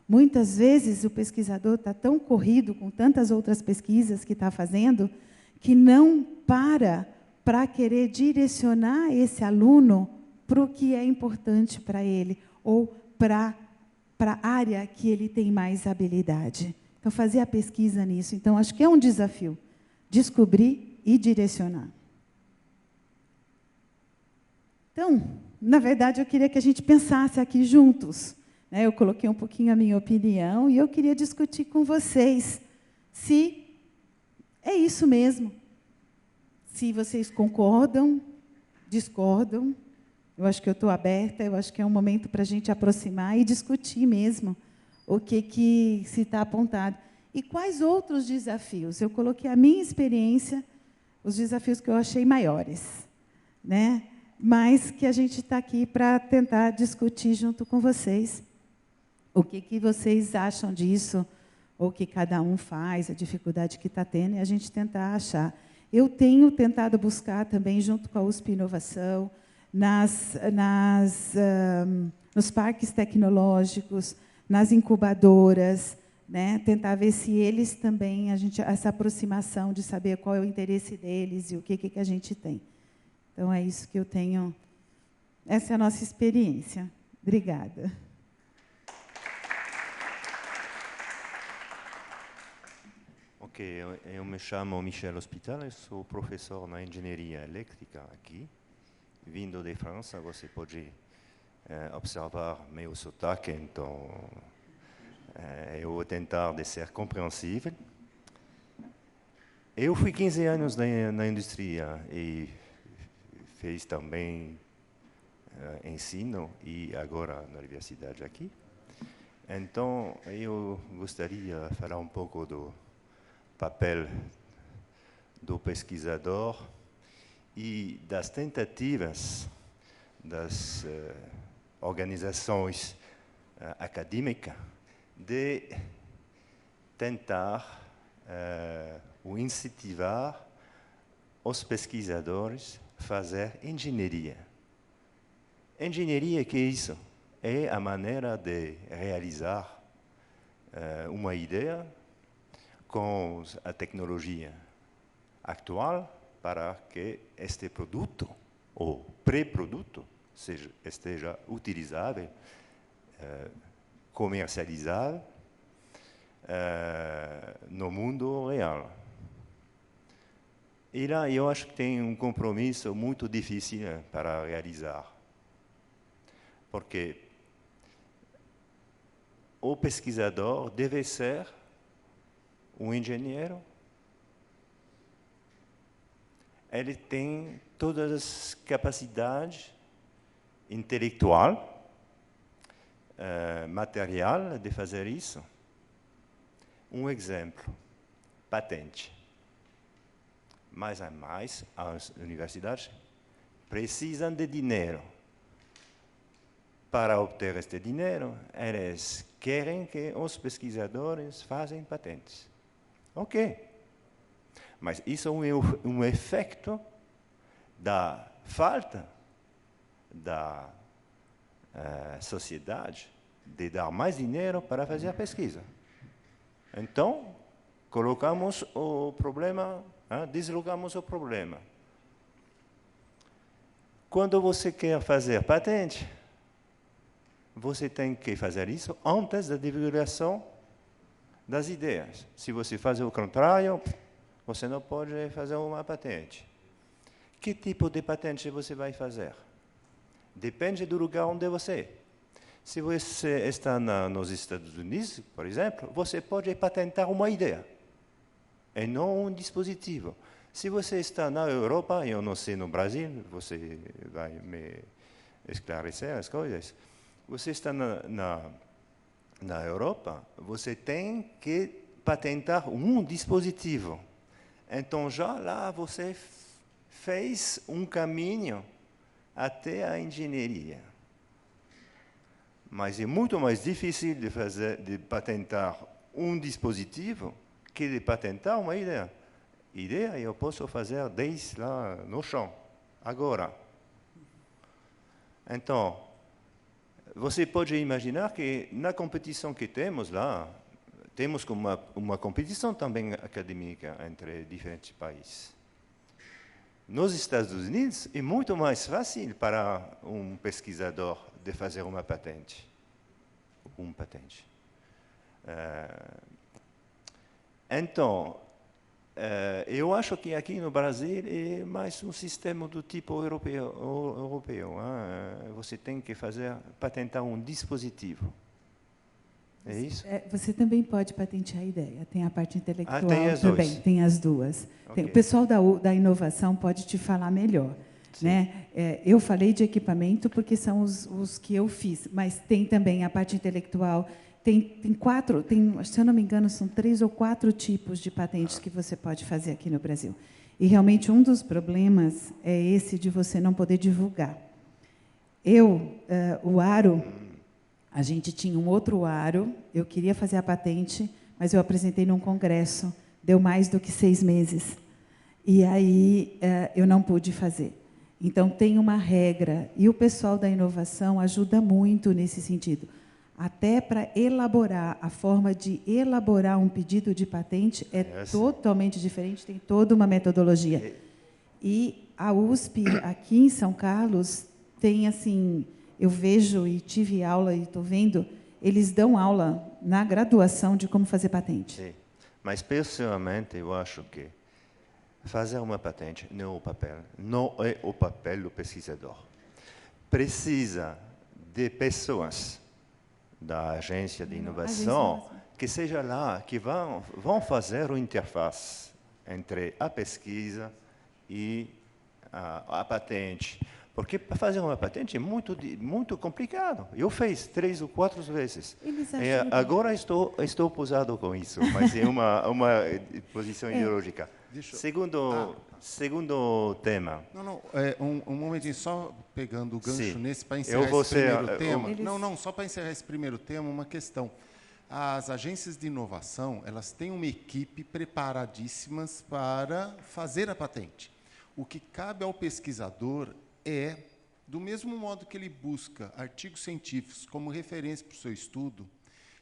Muitas vezes o pesquisador está tão corrido com tantas outras pesquisas que está fazendo, que não para querer direcionar esse aluno para o que é importante para ele, ou para a área que ele tem mais habilidade. Então, fazer a pesquisa nisso. Então, acho que é um desafio, descobrir e direcionar. Então, na verdade, eu queria que a gente pensasse aqui juntos. Eu coloquei um pouquinho a minha opinião e eu queria discutir com vocês se é isso mesmo. Se vocês concordam, discordam. Eu acho que eu estou aberta, eu acho que é um momento para a gente aproximar e discutir mesmo o que se está apontado. E quais outros desafios? Eu coloquei a minha experiência, os desafios que eu achei maiores, né? Mas que a gente está aqui para tentar discutir junto com vocês. O que vocês acham disso, ou o que cada um faz, a dificuldade que está tendo, e a gente tentar achar. Eu tenho tentado buscar também, junto com a USP Inovação, nos parques tecnológicos, nas incubadoras, né, tentar ver se eles também, essa aproximação de saber qual é o interesse deles e o que a gente tem. Então, é isso que eu tenho. Essa é a nossa experiência. Obrigada. Ok, eu me chamo Michel Hospital, eu sou professor na engenharia elétrica aqui. Vindo de França, você pode observar meu sotaque, então eu vou tentar de ser compreensível. Eu fui 15 anos na indústria e fiz também ensino e agora na universidade aqui. Então, eu gostaria de falar um pouco do papel do pesquisador e das tentativas das organizações acadêmicas de tentar ou incentivar os pesquisadores a fazer engenharia. Engenharia, que é isso? É a maneira de realizar uma ideia com a tecnologia atual para que este produto, ou pré-produto, esteja utilizável, comercializável no mundo real. E lá eu acho que tem um compromisso muito difícil para realizar, porque o pesquisador deve ser um engenheiro. Ele tem todas as capacidades intelectual, material de fazer isso. Um exemplo, patente. Mais a mais, as universidades precisam de dinheiro. Para obter este dinheiro, eles querem que os pesquisadores façam patentes. Ok. Mas isso é um efeito da falta da sociedade de dar mais dinheiro para fazer a pesquisa. Então, colocamos o problema, deslocamos o problema. Quando você quer fazer patente, você tem que fazer isso antes da divulgação das ideias. Se você faz o contrário, você não pode fazer uma patente. Que tipo de patente você vai fazer? Depende do lugar onde você é. Se você está nos Estados Unidos, por exemplo, você pode patentar uma ideia, e não um dispositivo. Se você está na Europa, eu não sei no Brasil, você vai me esclarecer as coisas. Você está na Europa, você tem que patentar um dispositivo. Então, já lá você fez um caminho até a engenharia. Mas é muito mais difícil de patentar um dispositivo que de patentar uma ideia. Ideia eu posso fazer desde lá no chão, agora. Então, você pode imaginar que na competição que temos lá, temos uma competição também acadêmica entre diferentes países. Nos Estados Unidos, é muito mais fácil para um pesquisador de fazer uma patente. Então, eu acho que aqui no Brasil é mais um sistema do tipo europeu. Você tem que patentar um dispositivo. É isso? Você também pode patentear a ideia. Tem a parte intelectual tem as também. duas. Tem as duas. Okay. O pessoal da inovação pode te falar melhor. Né? Eu falei de equipamento porque são os que eu fiz, mas tem também a parte intelectual. Tem 4, se eu não me engano, são 3 ou 4 tipos de patentes que você pode fazer aqui no Brasil. E realmente um dos problemas é esse de você não poder divulgar. O aro, a gente tinha um outro aro, eu queria fazer a patente, mas eu apresentei num congresso, deu mais do que 6 meses. E aí eu não pude fazer. Então, tem uma regra, e o pessoal da inovação ajuda muito nesse sentido. Até para elaborar, a forma de elaborar um pedido de patente é totalmente diferente, tem toda uma metodologia. E a USP, aqui em São Carlos, tem, assim, eu vejo e tive aula e estou vendo, eles dão aula na graduação de como fazer patente. Sim. Mas, pessoalmente, eu acho que fazer uma patente não é o papel do pesquisador. Precisa de pessoas da agência de inovação que seja lá, que vão fazer uma interface entre a pesquisa e a patente. Porque para fazer uma patente é muito complicado. Eu fiz 3 ou 4 vezes. Agora estou posado com isso, mas é uma posição ideológica. Segundo tema. Um momentinho, só pegando o gancho nesse, para encerrar só para encerrar esse primeiro tema, uma questão. As agências de inovação, elas têm uma equipe preparadíssimas para fazer a patente. O que cabe ao pesquisador do mesmo modo que ele busca artigos científicos como referência para o seu estudo,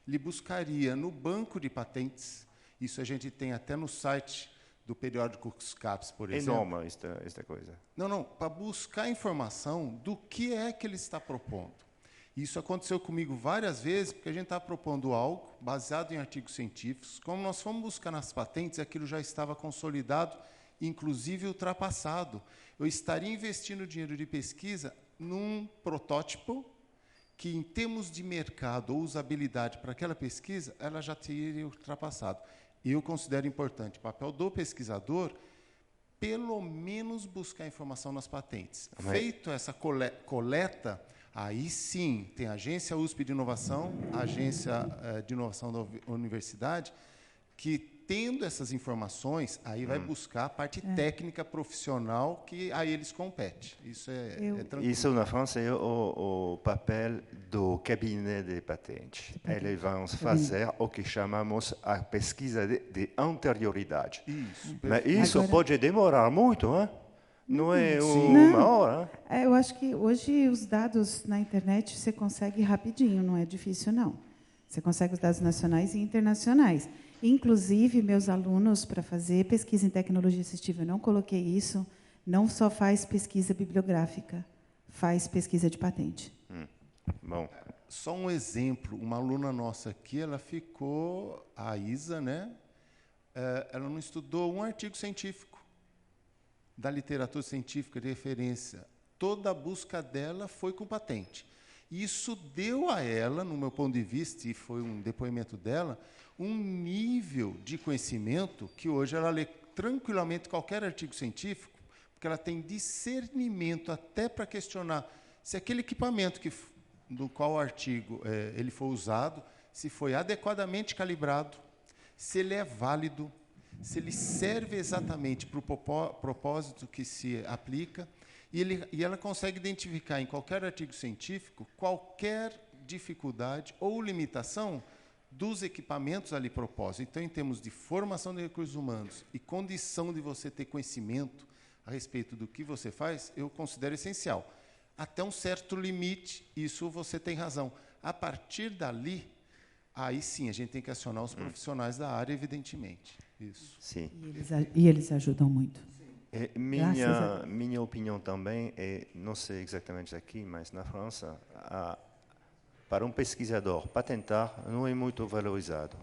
ele buscaria no banco de patentes, isso a gente tem até no site do periódico CAPES, por exemplo. Enorme esta coisa. Para buscar informação do que é que ele está propondo. Isso aconteceu comigo várias vezes, porque a gente está propondo algo baseado em artigos científicos. Como nós fomos buscar nas patentes, aquilo já estava consolidado, inclusive ultrapassado. Eu estaria investindo dinheiro de pesquisa num protótipo que, em termos de mercado ou usabilidade para aquela pesquisa, ela já teria ultrapassado. Eu considero importante o papel do pesquisador, pelo menos buscar informação nas patentes. Feito essa coleta, aí sim, tem a Agência USP de Inovação, a Agência de Inovação da Universidade, que, tendo essas informações, aí vai buscar a parte técnica profissional que a eles compete. Isso é tranquilo. Isso na França é o papel do cabinet de patente. Eles vão fazer o que chamamos a pesquisa de anterioridade. Mas isso pode demorar muito, hein? Não é uma hora? Eu acho que hoje os dados na internet você consegue rapidinho, não é difícil, não. Você consegue os dados nacionais e internacionais. Inclusive, meus alunos, para fazer pesquisa em tecnologia assistiva, eu não coloquei isso, não só faz pesquisa bibliográfica, faz pesquisa de patente. Bom. Só um exemplo, uma aluna nossa aqui, ela ficou, a Isa, né? Ela não estudou um artigo científico da literatura científica de referência. Toda a busca dela foi com patente. Isso deu a ela, no meu ponto de vista, e foi um depoimento dela, um nível de conhecimento que hoje ela lê tranquilamente qualquer artigo científico, porque ela tem discernimento até para questionar se aquele equipamento do qual o artigo ele for usado, se foi adequadamente calibrado, se ele é válido, se ele serve exatamente para o propósito que se aplica, e ela consegue identificar em qualquer artigo científico qualquer dificuldade ou limitação dos equipamentos ali propostos. Então, em termos de formação de recursos humanos e condição de você ter conhecimento a respeito do que você faz, eu considero essencial. Até um certo limite, isso você tem razão. A partir dali, aí sim, a gente tem que acionar os profissionais da área, evidentemente. Isso. Sim. E eles ajudam muito. Minha opinião também é, não sei exatamente aqui, mas na França, para um pesquisador, patentar não é muito valorizado.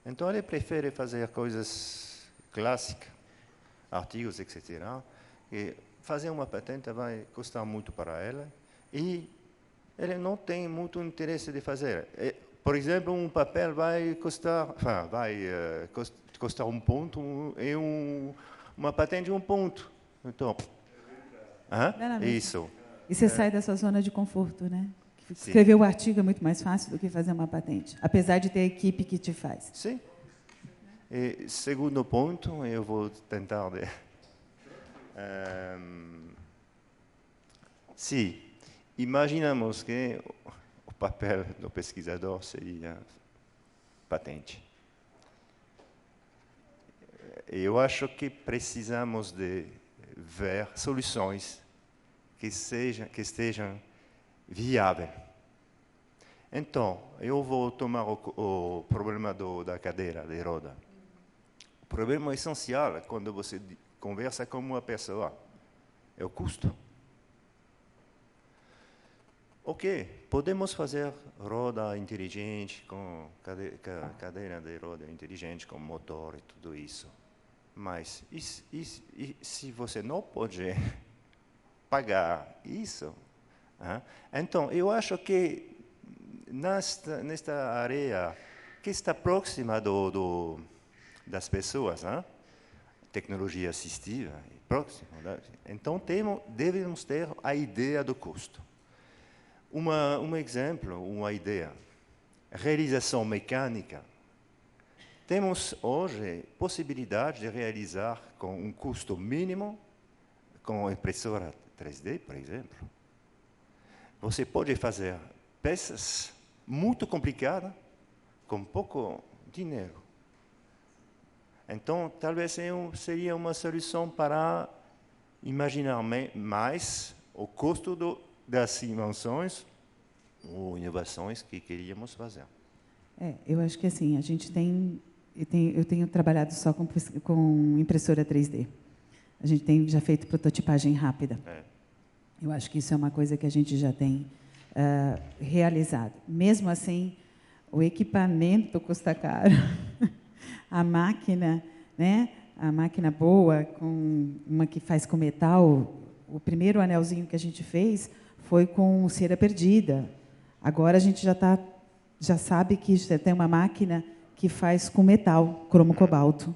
Então, ele prefere fazer coisas clássicas, artigos, etc. E fazer uma patente vai custar muito para ela e ele não tem muito interesse de fazer. Por exemplo, um papel vai custar, custar um ponto e uma patente um ponto. Então, isso. E você sai da sua zona de conforto, né? Escrever o artigo é muito mais fácil do que fazer uma patente, apesar de ter a equipe que te faz. Sim. E segundo ponto, eu vou tentar se imaginamos que o papel do pesquisador seria patente. Eu acho que precisamos de ver soluções que estejam viáveis. Então, eu vou tomar o problema da cadeira de roda. O problema essencial é quando você conversa com uma pessoa, é o custo. Ok, podemos fazer roda inteligente, com cadeira de roda inteligente, com motor e tudo isso. Mas e se você não pode pagar isso? Então, eu acho que nesta área que está próxima das pessoas, tecnologia assistiva, próxima, então devemos ter a ideia do custo. Um exemplo, uma ideia, realização mecânica. Temos hoje possibilidade de realizar com um custo mínimo, com impressora 3D, por exemplo. Você pode fazer peças muito complicadas com pouco dinheiro. Então, talvez seria uma solução para imaginar mais o custo das invenções ou inovações que queríamos fazer. Eu acho que assim, a gente eu tenho trabalhado só com impressora 3D. A gente tem já feito prototipagem rápida. Eu acho que isso é uma coisa que a gente já tem realizado. Mesmo assim, o equipamento custa caro. A máquina, né? A máquina boa, com uma que faz com metal, o primeiro anelzinho que a gente fez foi com cera perdida. Agora a gente já sabe que já tem uma máquina que faz com metal, cromo cobalto,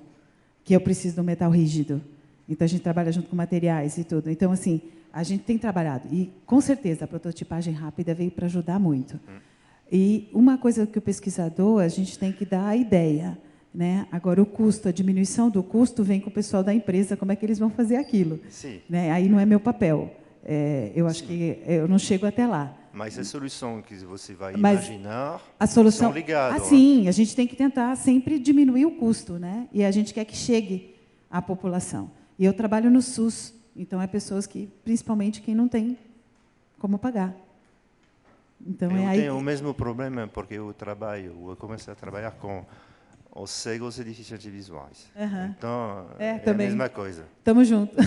que eu preciso de um metal rígido. Então a gente trabalha junto com materiais e tudo. Então assim, a gente tem trabalhado e com certeza a prototipagem rápida veio para ajudar muito. E uma coisa que o pesquisador, a gente tem que dar a ideia, né? Agora o custo, a diminuição do custo vem com o pessoal da empresa, como é que eles vão fazer aquilo? Sim. Né? Aí não é meu papel. Eu acho que eu não chego até lá. Mas a solução que você vai imaginar a solução, são ligadas. Sim, a gente tem que tentar sempre diminuir o custo, né? E a gente quer que chegue à população. E eu trabalho no SUS, então é pessoas que, principalmente quem não tem como pagar. Então eu aí tenho o mesmo problema porque eu comecei a trabalhar com os cegos e deficientes visuais. Então é também. a mesma coisa. Estamos juntos.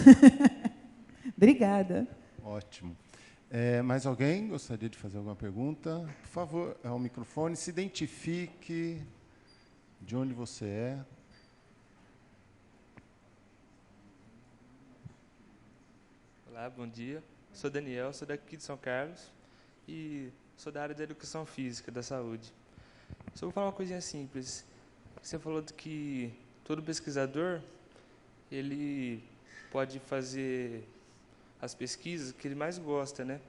Obrigada. Ótimo. Mais alguém gostaria de fazer alguma pergunta? Por favor, ao microfone, se identifique, de onde você é. Olá, bom dia. Sou Daniel, sou daqui de São Carlos e sou da área da educação física, da saúde. Só vou falar uma coisinha simples. Você falou que todo pesquisador ele pode fazer as pesquisas que ele mais gosta, né?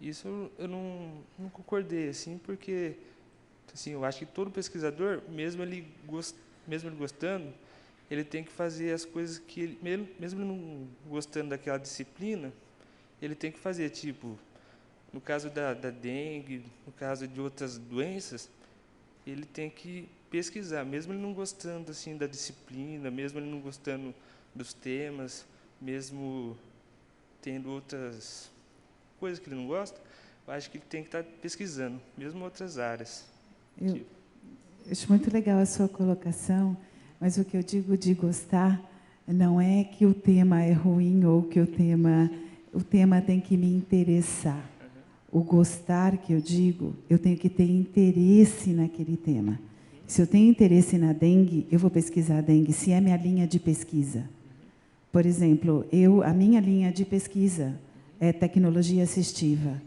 Isso eu não concordei, assim, porque assim, eu acho que todo pesquisador, mesmo ele gostando, ele tem que fazer as coisas que ele, mesmo ele não gostando daquela disciplina, ele tem que fazer, tipo, no caso da dengue, no caso de outras doenças, ele tem que pesquisar, mesmo ele não gostando assim da disciplina, mesmo ele não gostando dos temas, mesmo tendo outras coisas que ele não gosta, eu acho que ele tem que estar pesquisando, mesmo em outras áreas. Eu acho muito legal a sua colocação, mas o que eu digo de gostar não é que o tema é ruim ou que o tema tem que me interessar. O gostar que eu digo, eu tenho que ter interesse naquele tema. Se eu tenho interesse na dengue, eu vou pesquisar a dengue, se é minha linha de pesquisa. Por exemplo, a minha linha de pesquisa é tecnologia assistiva.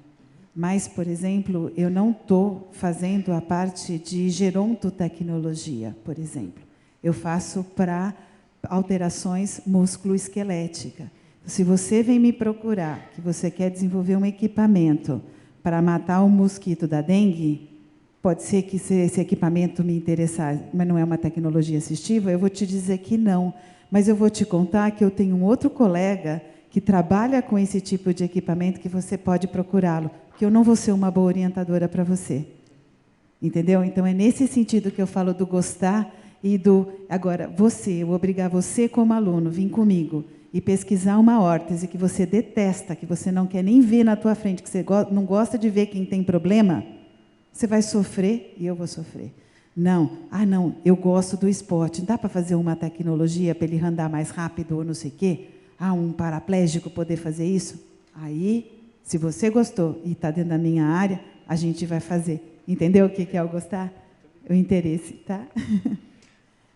Mas, por exemplo, eu não estou fazendo a parte de gerontotecnologia, por exemplo. Eu faço para alterações musculoesqueléticas. Se você vem me procurar, que você quer desenvolver um equipamento para matar o mosquito da dengue, pode ser que esse equipamento me interessar, mas não é uma tecnologia assistiva, eu vou te dizer que não. Mas eu vou te contar que eu tenho um outro colega que trabalha com esse tipo de equipamento que você pode procurá-lo, que eu não vou ser uma boa orientadora para você. Entendeu? Então, é nesse sentido que eu falo do gostar e do... Agora, eu obrigar você como aluno, vir comigo e pesquisar uma órtese que você detesta, que você não quer nem ver na tua frente, que você não gosta de ver quem tem problema, você vai sofrer e eu vou sofrer. Não, eu gosto do esporte. Dá para fazer uma tecnologia para ele andar mais rápido ou não sei o quê? Um paraplégico poder fazer isso? Aí, se você gostou e está dentro da minha área, a gente vai fazer. Entendeu o que é o gostar? O interesse, tá?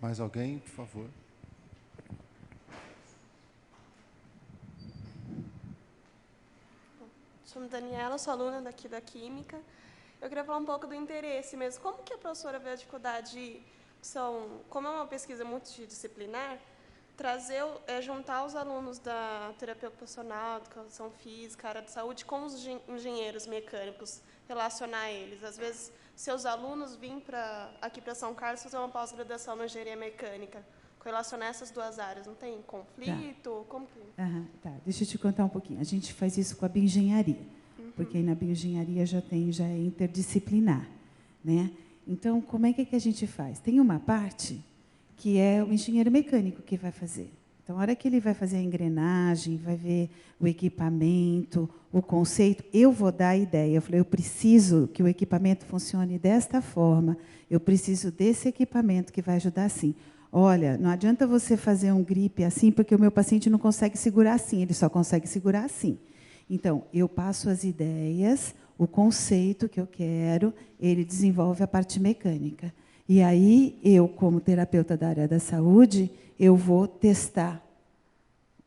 Mais alguém, por favor? Sou Daniela, sou aluna daqui da Química. Eu queria falar um pouco do interesse mesmo. Como que a professora vê a dificuldade como é uma pesquisa multidisciplinar, juntar os alunos da terapia ocupacional, educação física, área de saúde, com os engenheiros mecânicos, relacionar eles. Às vezes, seus alunos vêm aqui para São Carlos fazer uma pós-graduação na engenharia mecânica, relacionar essas duas áreas, não tem conflito? Tá. Como que... Tá. Deixa eu te contar um pouquinho. A gente faz isso com a bioengenharia, porque aí na bioengenharia já é interdisciplinar, né? Então, como é que a gente faz? Tem uma parte que é o engenheiro mecânico que vai fazer. Então, a hora que ele vai fazer a engrenagem, vai ver o equipamento, o conceito, eu vou dar a ideia. Eu falei, eu preciso que o equipamento funcione desta forma, eu preciso desse equipamento que vai ajudar assim. Olha, não adianta você fazer um grip assim, porque o meu paciente não consegue segurar assim, ele só consegue segurar assim. Então, eu passo as ideias, o conceito que eu quero, ele desenvolve a parte mecânica. E aí, eu, como terapeuta da área da saúde, eu vou testar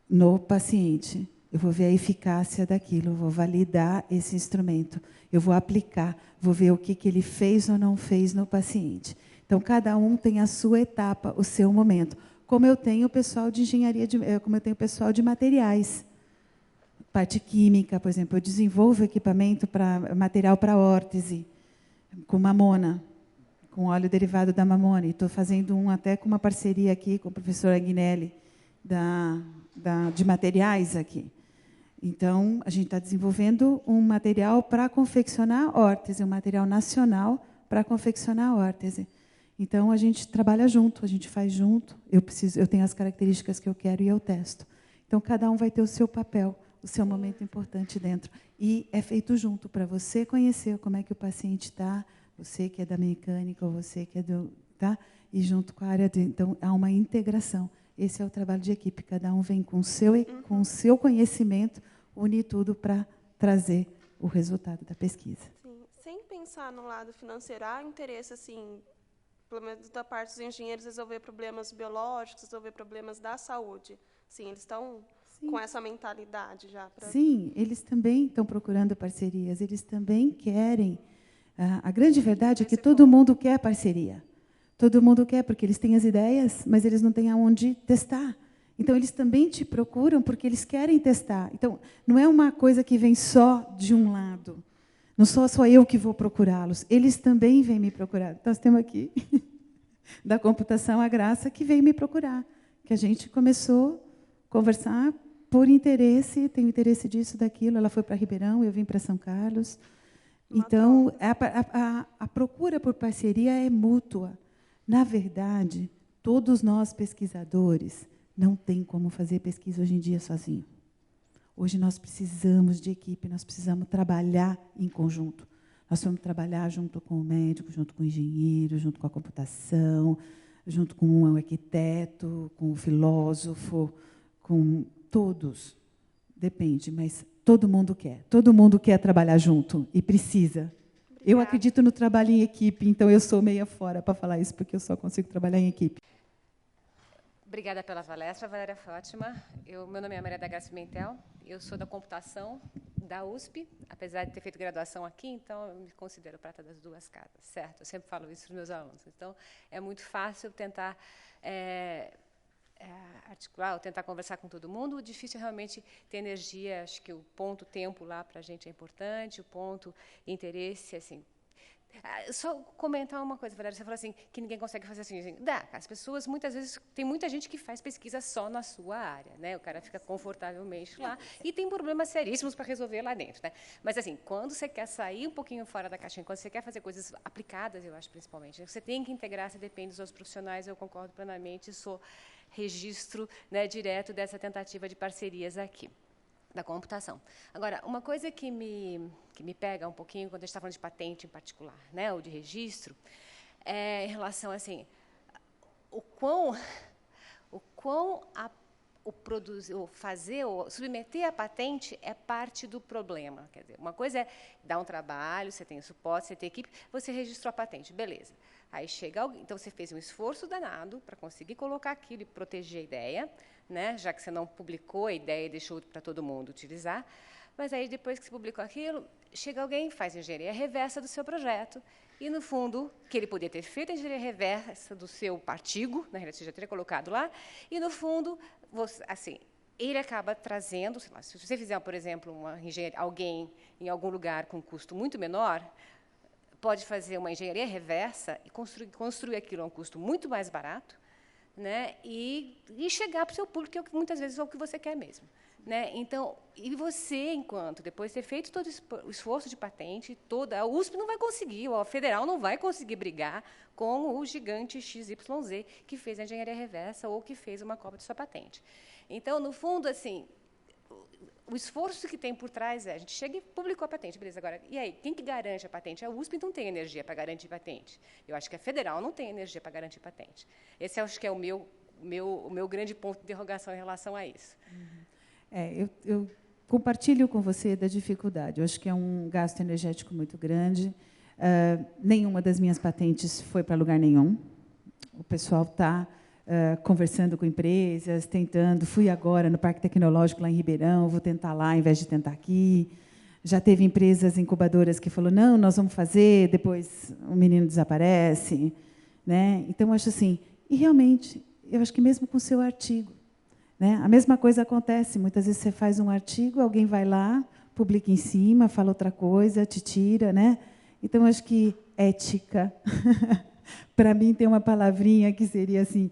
no paciente. Eu vou ver a eficácia daquilo, eu vou validar esse instrumento, eu vou aplicar, vou ver o que ele fez ou não fez no paciente. Então, cada um tem a sua etapa, o seu momento. Como eu tenho o pessoal de engenharia, como eu tenho o pessoal de materiais. Parte química, por exemplo, eu desenvolvo equipamento para material para órtese, com mamona, com óleo derivado da mamona. E estou fazendo até com uma parceria aqui com o professor Agnelli, de materiais aqui. Então, a gente está desenvolvendo um material para confeccionar órtese, um material nacional para confeccionar órtese. Então, a gente trabalha junto, a gente faz junto. Eu tenho as características que eu quero e eu testo. Então, cada um vai ter o seu papel, o seu momento importante dentro. E é feito junto, para você conhecer como é que o paciente está, você que é da mecânica, ou você que é do... Tá? E junto com a área de... Então, há uma integração. Esse é o trabalho de equipe. Cada um vem com o seu conhecimento, unir tudo para trazer o resultado da pesquisa. Sim. Sem pensar no lado financeiro, há interesse, assim, pelo menos da parte dos engenheiros, resolver problemas biológicos, resolver problemas da saúde. Sim, eles estão com essa mentalidade já. Sim, eles também estão procurando parcerias, eles também querem. A grande verdade é que todo mundo quer parceria. Todo mundo quer, porque eles têm as ideias, mas eles não têm aonde testar. Então, eles também te procuram porque eles querem testar. Então, não é uma coisa que vem só de um lado. Não sou só eu que vou procurá-los. Eles também vêm me procurar. Nós temos aqui, da computação, a Graça, que veio me procurar. Que a gente começou a conversar por interesse, tenho interesse disso, daquilo. Ela foi para Ribeirão, eu vim para São Carlos. Então, a procura por parceria é mútua. Na verdade, todos nós, pesquisadores, não tem como fazer pesquisa hoje em dia sozinho. Hoje nós precisamos de equipe, nós precisamos trabalhar em conjunto. Nós vamos trabalhar junto com o médico, junto com o engenheiro, junto com a computação, junto com o arquiteto, com o filósofo, com todos. Depende, mas todo mundo quer trabalhar junto e precisa. Obrigada. Eu acredito no trabalho em equipe, então eu sou meia fora para falar isso, porque eu só consigo trabalhar em equipe. Obrigada pela palestra, Valéria Fátima. Meu nome é Maria da Graça Pimentel, eu sou da computação da USP, apesar de ter feito graduação aqui, então eu me considero prata das duas casas, certo? Eu sempre falo isso para os meus alunos. Então, é muito fácil tentar articular, ou tentar conversar com todo mundo. O difícil é realmente ter energia. Acho que o ponto tempo lá para a gente é importante, o ponto interesse, assim. Só comentar uma coisa, Valéria, você falou assim, que ninguém consegue fazer assim. Dá, as pessoas, muitas vezes, tem muita gente que faz pesquisa só na sua área, né? O cara fica confortavelmente lá e tem problemas seríssimos para resolver lá dentro, né? Mas, assim, quando você quer sair um pouquinho fora da caixinha, quando você quer fazer coisas aplicadas, eu acho, principalmente, você tem que integrar, você depende dos seus profissionais, eu concordo plenamente, sou registro, né, direto dessa tentativa de parcerias aqui, da computação. Agora, uma coisa que me pega um pouquinho, quando a gente está falando de patente em particular, né, ou de registro, é em relação, assim, o submeter a patente é parte do problema. Quer dizer, uma coisa é dar um trabalho, você tem suporte, você tem equipe, você registrou a patente, beleza. Aí chega alguém, então você fez um esforço danado para conseguir colocar aquilo e proteger a ideia, né, já que você não publicou a ideia e deixou para todo mundo utilizar, mas aí depois que você publicou aquilo, chega alguém, faz a engenharia reversa do seu projeto, e, no fundo, que ele poderia ter feito a engenharia reversa do seu artigo, na realidade, você já teria colocado lá, e, no fundo, você, assim, ele acaba trazendo, sei lá, se você fizer, por exemplo, alguém em algum lugar com um custo muito menor, pode fazer uma engenharia reversa e construir aquilo a um custo muito mais barato, né, e chegar para o seu público, que muitas vezes é o que você quer mesmo. Né? Então, e você, enquanto depois de ter feito todo o esforço de patente, a USP não vai conseguir, a Federal não vai conseguir brigar com o gigante XYZ que fez a engenharia reversa ou que fez uma cópia de sua patente. Então, no fundo, assim, o esforço que tem por trás a gente chega e publicou a patente, beleza, agora, e aí, quem que garante a patente? A USP não tem energia para garantir patente. Eu acho que a Federal não tem energia para garantir patente. Esse acho que é o meu grande ponto de interrogação em relação a isso. Eu compartilho com você da dificuldade. Eu acho que é um gasto energético muito grande. Nenhuma das minhas patentes foi para lugar nenhum. O pessoal está conversando com empresas, tentando. Fui agora no Parque Tecnológico, lá em Ribeirão, vou tentar lá, ao invés de tentar aqui. Já teve empresas incubadoras que falaram, não, nós vamos fazer, depois o menino desaparece. Né? Então, eu acho assim, e realmente, eu acho que mesmo com o seu artigo, né? A mesma coisa acontece. Muitas vezes você faz um artigo, alguém vai lá, publica em cima, fala outra coisa, te tira. Né? Então, acho que ética, para mim, tem uma palavrinha que seria assim,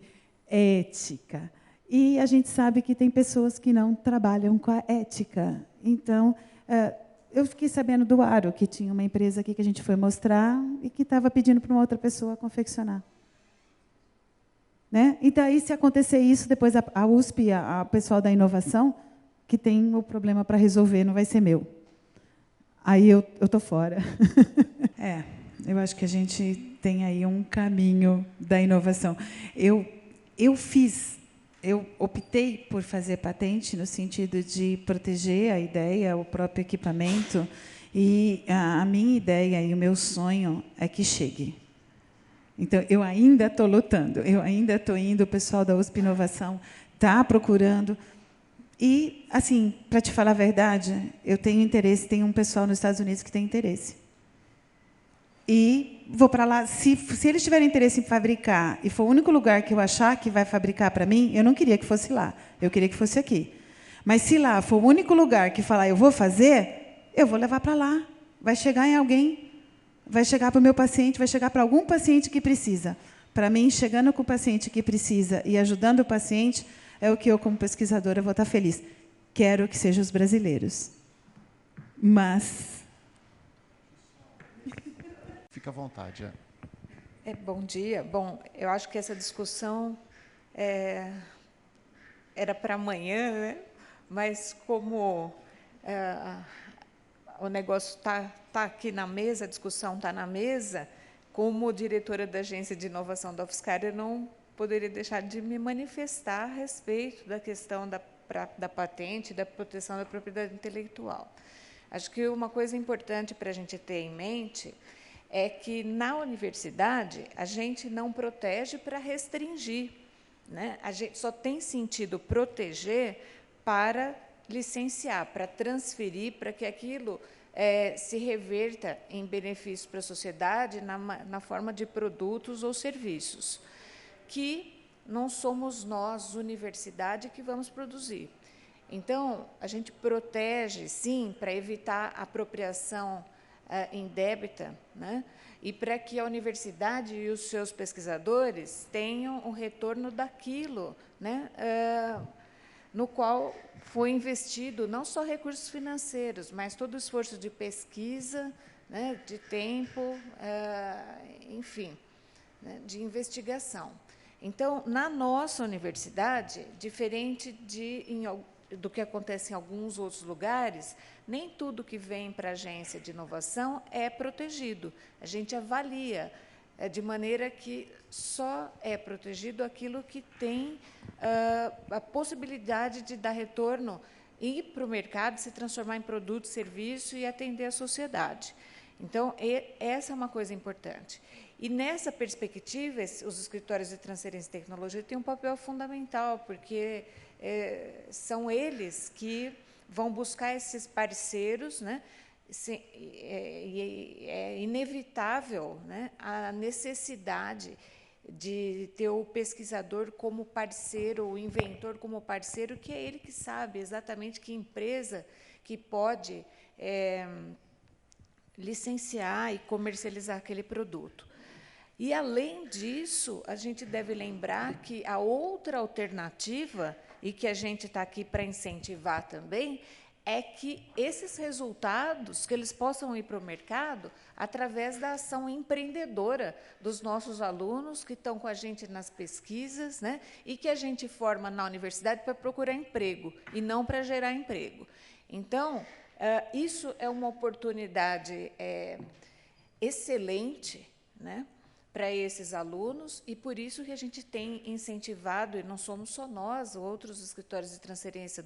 ética. E a gente sabe que tem pessoas que não trabalham com a ética. Então, eu fiquei sabendo do Aro, que tinha uma empresa aqui que a gente foi mostrar e que estava pedindo para uma outra pessoa confeccionar. Né? E daí, se acontecer isso, depois a USP, o pessoal da inovação, que tem o problema para resolver, não vai ser meu. Aí eu estou fora. Eu acho que a gente tem aí um caminho da inovação. Eu optei por fazer patente no sentido de proteger a ideia, o próprio equipamento, e a minha ideia e o meu sonho é que chegue. Então, eu ainda estou lutando, eu ainda estou indo, o pessoal da USP Inovação está procurando. E, assim, para te falar a verdade, eu tenho interesse, tem um pessoal nos Estados Unidos que tem interesse. e vou para lá. Se eles tiverem interesse em fabricar e for o único lugar que eu achar que vai fabricar para mim, eu não queria que fosse lá. Eu queria que fosse aqui. Mas se lá for o único lugar que falar eu vou fazer, eu vou levar para lá. Vai chegar em alguém, vai chegar para o meu paciente, vai chegar para algum paciente que precisa. Para mim, chegando com o paciente que precisa e ajudando o paciente, é o que eu, como pesquisadora, vou estar feliz. Quero que sejam os brasileiros. Mas... Fica à vontade. Bom dia. Bom, eu acho que essa discussão era para amanhã, né? Mas como o negócio está aqui na mesa, a discussão está na mesa, como diretora da Agência de Inovação da UFSCar, eu não poderia deixar de me manifestar a respeito da questão da patente, da proteção da propriedade intelectual. Acho que uma coisa importante para a gente ter em mente é que, na universidade, a gente não protege para restringir, né? A gente só tem sentido proteger para licenciar, para transferir, para que aquilo se reverta em benefício para a sociedade na forma de produtos ou serviços, que não somos nós, universidade, que vamos produzir. Então, a gente protege, sim, para evitar apropriação indébita, né? E para que a universidade e os seus pesquisadores tenham um retorno daquilo, né? No qual foi investido não só recursos financeiros, mas todo o esforço de pesquisa, né, de tempo, enfim, né, de investigação. Então, na nossa universidade, diferente do que acontece em alguns outros lugares, nem tudo que vem para a agência de inovação é protegido. A gente avalia, de maneira que só é protegido aquilo que tem a possibilidade de dar retorno, ir para o mercado, se transformar em produto, serviço e atender a sociedade. Então, essa é uma coisa importante. E, nessa perspectiva, os escritórios de transferência de tecnologia têm um papel fundamental, porque são eles que vão buscar esses parceiros, né? É inevitável, né, a necessidade de ter o pesquisador como parceiro, o inventor como parceiro, que é ele que sabe exatamente que empresa que pode licenciar e comercializar aquele produto. E, além disso, a gente deve lembrar que a outra alternativa, e que a gente está aqui para incentivar também, é que esses resultados, que eles possam ir para o mercado através da ação empreendedora dos nossos alunos que estão com a gente nas pesquisas, né, e que a gente forma na universidade para procurar emprego e não para gerar emprego. Então, isso é uma oportunidade excelente, né, para esses alunos, e por isso que a gente tem incentivado, e não somos só nós, outros escritórios de transferência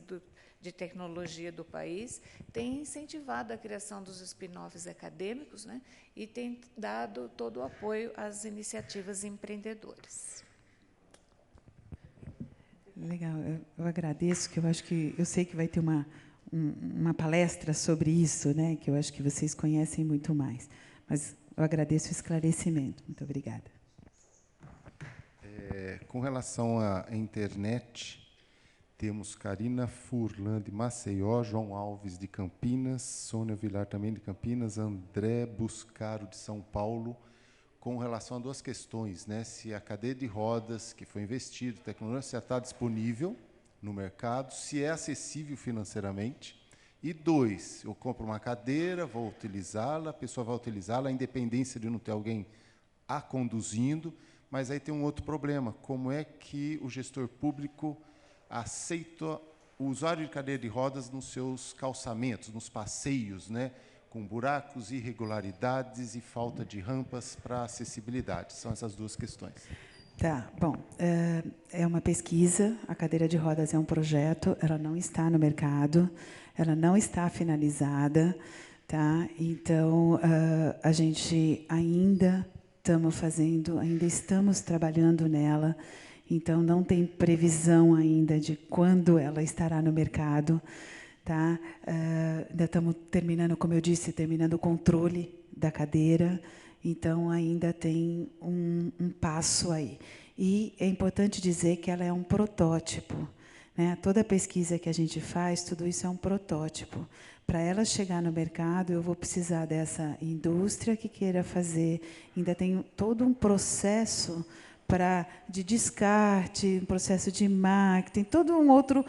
de tecnologia do país, têm incentivado a criação dos spin-offs acadêmicos, né, e tem dado todo o apoio às iniciativas empreendedoras. Legal, eu agradeço, que eu sei que vai ter uma palestra sobre isso, né, que eu acho que vocês conhecem muito mais, mas eu agradeço o esclarecimento. Muito obrigada. Com relação à internet, temos Karina Furlan, de Maceió, João Alves, de Campinas, Sônia Vilar, também de Campinas, André Buscaro, de São Paulo, com relação a duas questões, né? Se a cadeira de rodas que foi investido, tecnologia, se está disponível no mercado, se é acessível financeiramente. E dois, eu compro uma cadeira, vou utilizá-la, a pessoa vai utilizá-la, a independência de não ter alguém a conduzindo, mas aí tem um outro problema, como é que o gestor público aceita o usuário de cadeira de rodas nos seus calçamentos, nos passeios, né, com buracos, irregularidades e falta de rampas para acessibilidade. São essas duas questões. Tá, bom, é uma pesquisa, a cadeira de rodas é um projeto, ela não está no mercado, ela não está finalizada, tá? Então, a gente ainda estamos trabalhando nela, então não tem previsão ainda de quando ela estará no mercado, tá? Ainda estamos terminando, como eu disse, terminando o controle da cadeira, Então, ainda tem um passo aí. E é importante dizer que ela é um protótipo, né? Toda pesquisa que a gente faz, tudo isso é um protótipo. Para ela chegar no mercado, eu vou precisar dessa indústria que queira fazer. Ainda tem todo um processo de descarte, um processo de marketing, todo um outro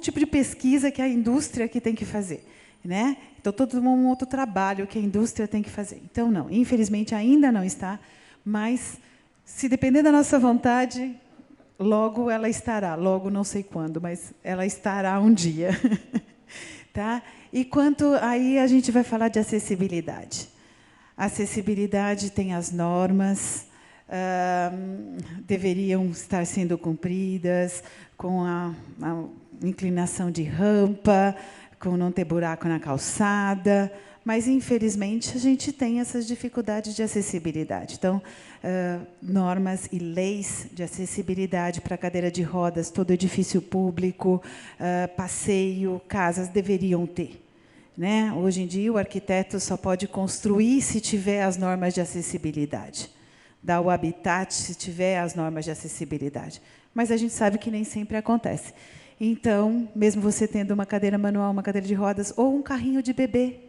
tipo de pesquisa que a indústria que tem que fazer, né? Então, todo um outro trabalho que a indústria tem que fazer. Então, não, infelizmente, ainda não está, mas, se depender da nossa vontade, logo ela estará, logo não sei quando, mas ela estará um dia. Tá? E quanto aí a gente vai falar de acessibilidade. A acessibilidade tem as normas, deveriam estar sendo cumpridas, com a inclinação de rampa, com não ter buraco na calçada, mas, infelizmente, a gente tem essas dificuldades de acessibilidade. Então, normas e leis de acessibilidade para cadeira de rodas, todo edifício público, passeio, casas, deveriam ter. Né? Hoje em dia, o arquiteto só pode construir se tiver as normas de acessibilidade. Dá o habitat se tiver as normas de acessibilidade. Mas a gente sabe que nem sempre acontece. Então, mesmo você tendo uma cadeira manual, uma cadeira de rodas, ou um carrinho de bebê,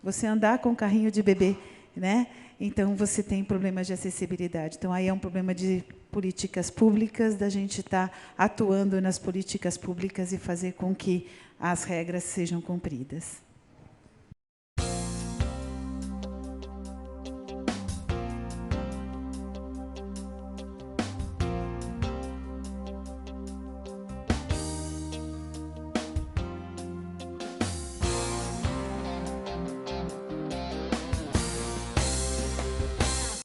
você andar com um carrinho de bebê, né? Então, você tem problemas de acessibilidade. Então, aí é um problema de políticas públicas, da gente estar atuando nas políticas públicas e fazer com que as regras sejam cumpridas.